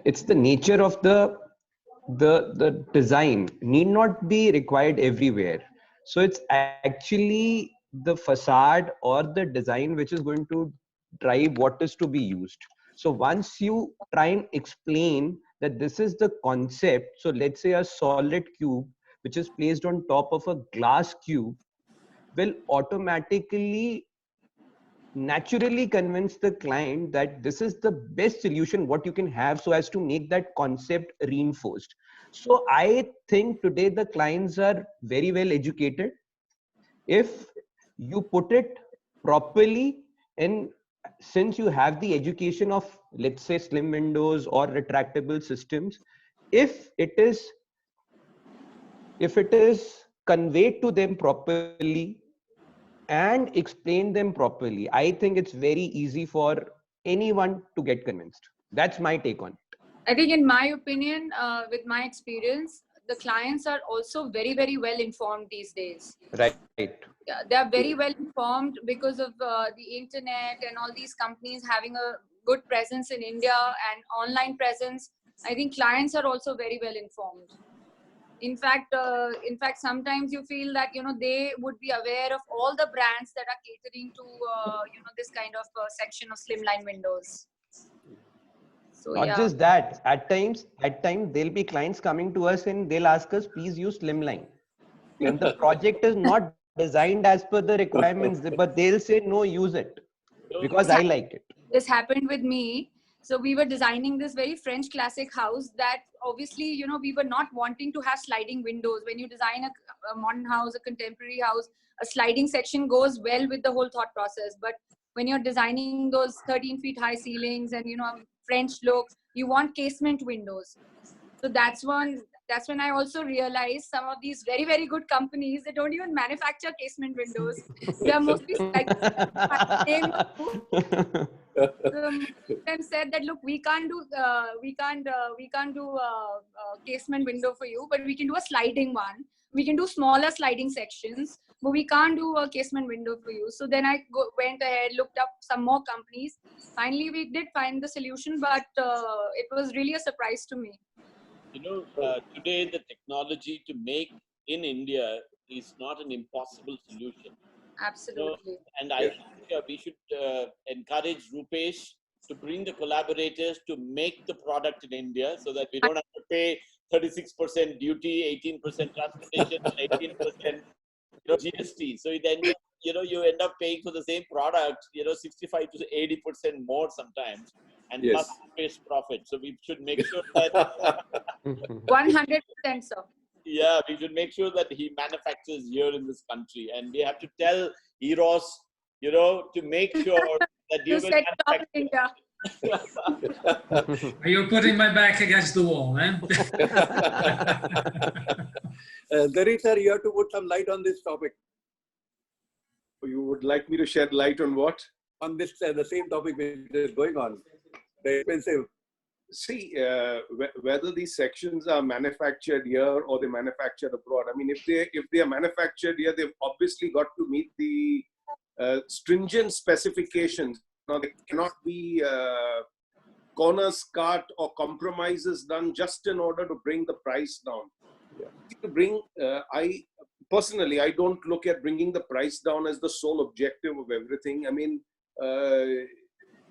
it's the nature of the design need not be required everywhere. So it's actually the facade or the design which is going to drive what is to be used. So once you try and explain that this is the concept, so let's say a solid cube which is placed on top of a glass cube will automatically naturally convince the client that this is the best solution what you can have so as to make that concept reinforced. So I think today the clients are very well educated. If you put it properly, and since you have the education of, let's say, slim windows or retractable systems, if it is conveyed to them properly and explain them properly, I think it's very easy for anyone to get convinced. That's my take on it. I think in my opinion, with my experience, the clients are also very, very well informed these days. Right. Yeah, they are very well informed because of the internet and all these companies having a good presence in India and online presence. I think clients are also very well informed. In fact, sometimes you feel that they would be aware of all the brands that are catering to this kind of section of slimline windows. So Not just that, at times there'll be clients coming to us and they'll ask us, please use slimline, and the project is not designed as per the requirements, but they'll say no, use it because I like it. This happened with me. So we were designing this very French classic house that obviously, we were not wanting to have sliding windows. When you design a modern house, a contemporary house, a sliding section goes well with the whole thought process. But when you're designing those 13 feet high ceilings and, French look, you want casement windows. So that's one, that's when I also realized some of these very, very good companies, they don't even manufacture casement windows. They are mostly sliding. So them said that, look, we can't do casement window for you, but we can do a sliding one. We can do smaller sliding sections, but we can't do a casement window for you. So then I went ahead, looked up some more companies. Finally, we did find the solution, but it was really a surprise to me. You know, today the technology to make in India is not an impossible solution. Absolutely. You know, and I think we should encourage Roopesh to bring the collaborators to make the product in India so that we don't have to pay 36% duty, 18% transportation, and 18% GST. So then you end up paying for the same product, 65 to 80% more sometimes, and plus Roopesh profit. So we should make sure that 100%, sir. Yeah, we should make sure that he manufactures here in this country, and we have to tell Eros, to make sure that you will manufacture. You're putting my back against the wall, eh? Zarir sir, you have to put some light on this topic. You would like me to shed light on what? On this, the same topic which is going on. The expensive. See, whether these sections are manufactured here or they manufactured abroad. I mean, if they are manufactured here, they've obviously got to meet the stringent specifications. Now, there cannot be corners cut or compromises done just in order to bring the price down. Personally, I don't look at bringing the price down as the sole objective of everything. I mean,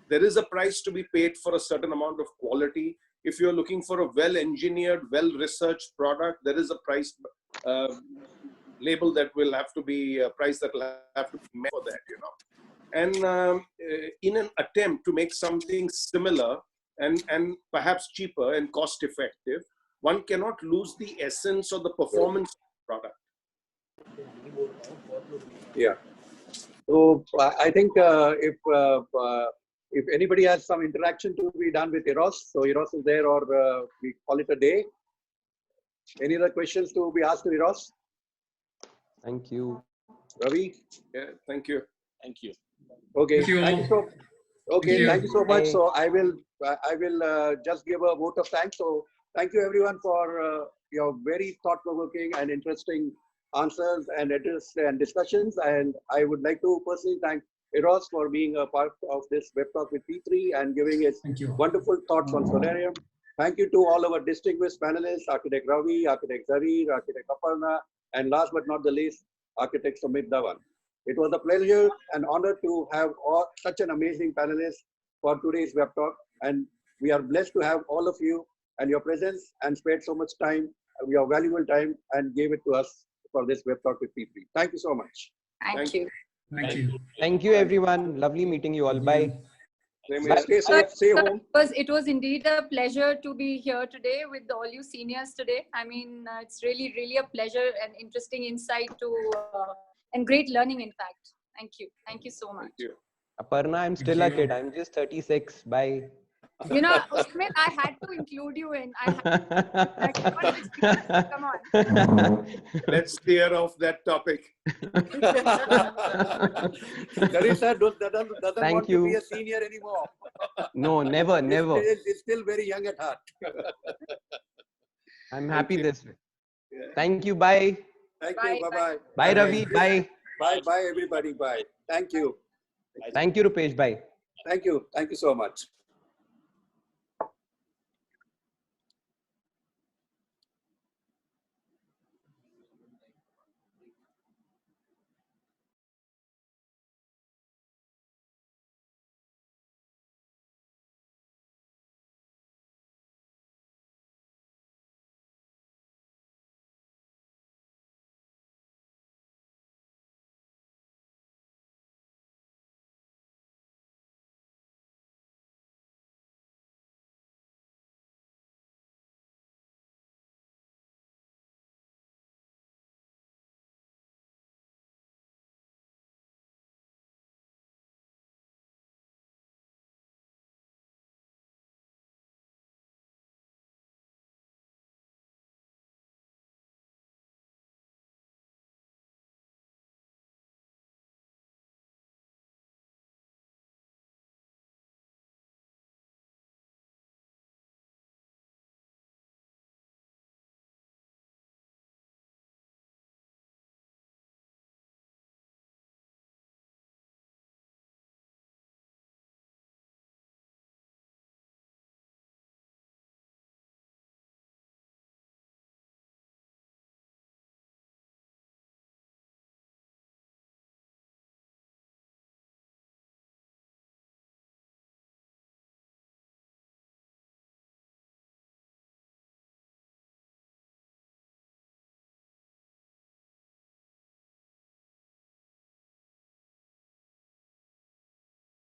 there is a price to be paid for a certain amount of quality. If you're looking for a well-engineered, well-researched product, there is a price label that will have to be a price that will have to be met for that, And in an attempt to make something similar and perhaps cheaper and cost-effective, one cannot lose the essence or the performance of the product. Yeah. So I think if anybody has some interaction to be done with Eros, so Eros is there, or we call it a day. Any other questions to be asked to Eros? Thank you. Ravi? Yeah, thank you. Thank you. Okay. Thank you. Thank you so much. So I will just give a vote of thanks. So thank you everyone for your very thought-provoking and interesting answers and discussions. And I would like to personally thank Eros for being a part of this web talk with P3 and giving his wonderful thoughts on Solarium. Thank you to all our distinguished panelists, Architect Ravi, Architect Zarir, Architect Aparna, and last but not the least, Architect Sumit, Dhawan. It was a pleasure and honor to have such an amazing panelist for today's web talk. And we are blessed to have all of you and your presence and spared so much time, your valuable time, and gave it to us for this web talk with P3. Thank you so much. Thank you. Thank you. Thank you, everyone. Lovely meeting you all. Bye. Stay safe, stay home. It was indeed a pleasure to be here today with all you seniors today. I mean, it's really, really a pleasure and interesting insight and great learning, in fact. Thank you. Thank you so much. Thank you. Aparna, I'm still a kid. I'm just 36. Bye. Sumit, I had to include you in. Come on. Let's steer off that topic. Zarir sir doesn't Thank want you. to be a senior anymore. No, never. He's still very young at heart. I'm happy this way. Thank you. Bye. Thank you. Bye-bye. Bye, Ravi. Bye. Bye, everybody. Bye. Thank you. Thank you, Roopesh. Bye. Thank you. Thank you so much.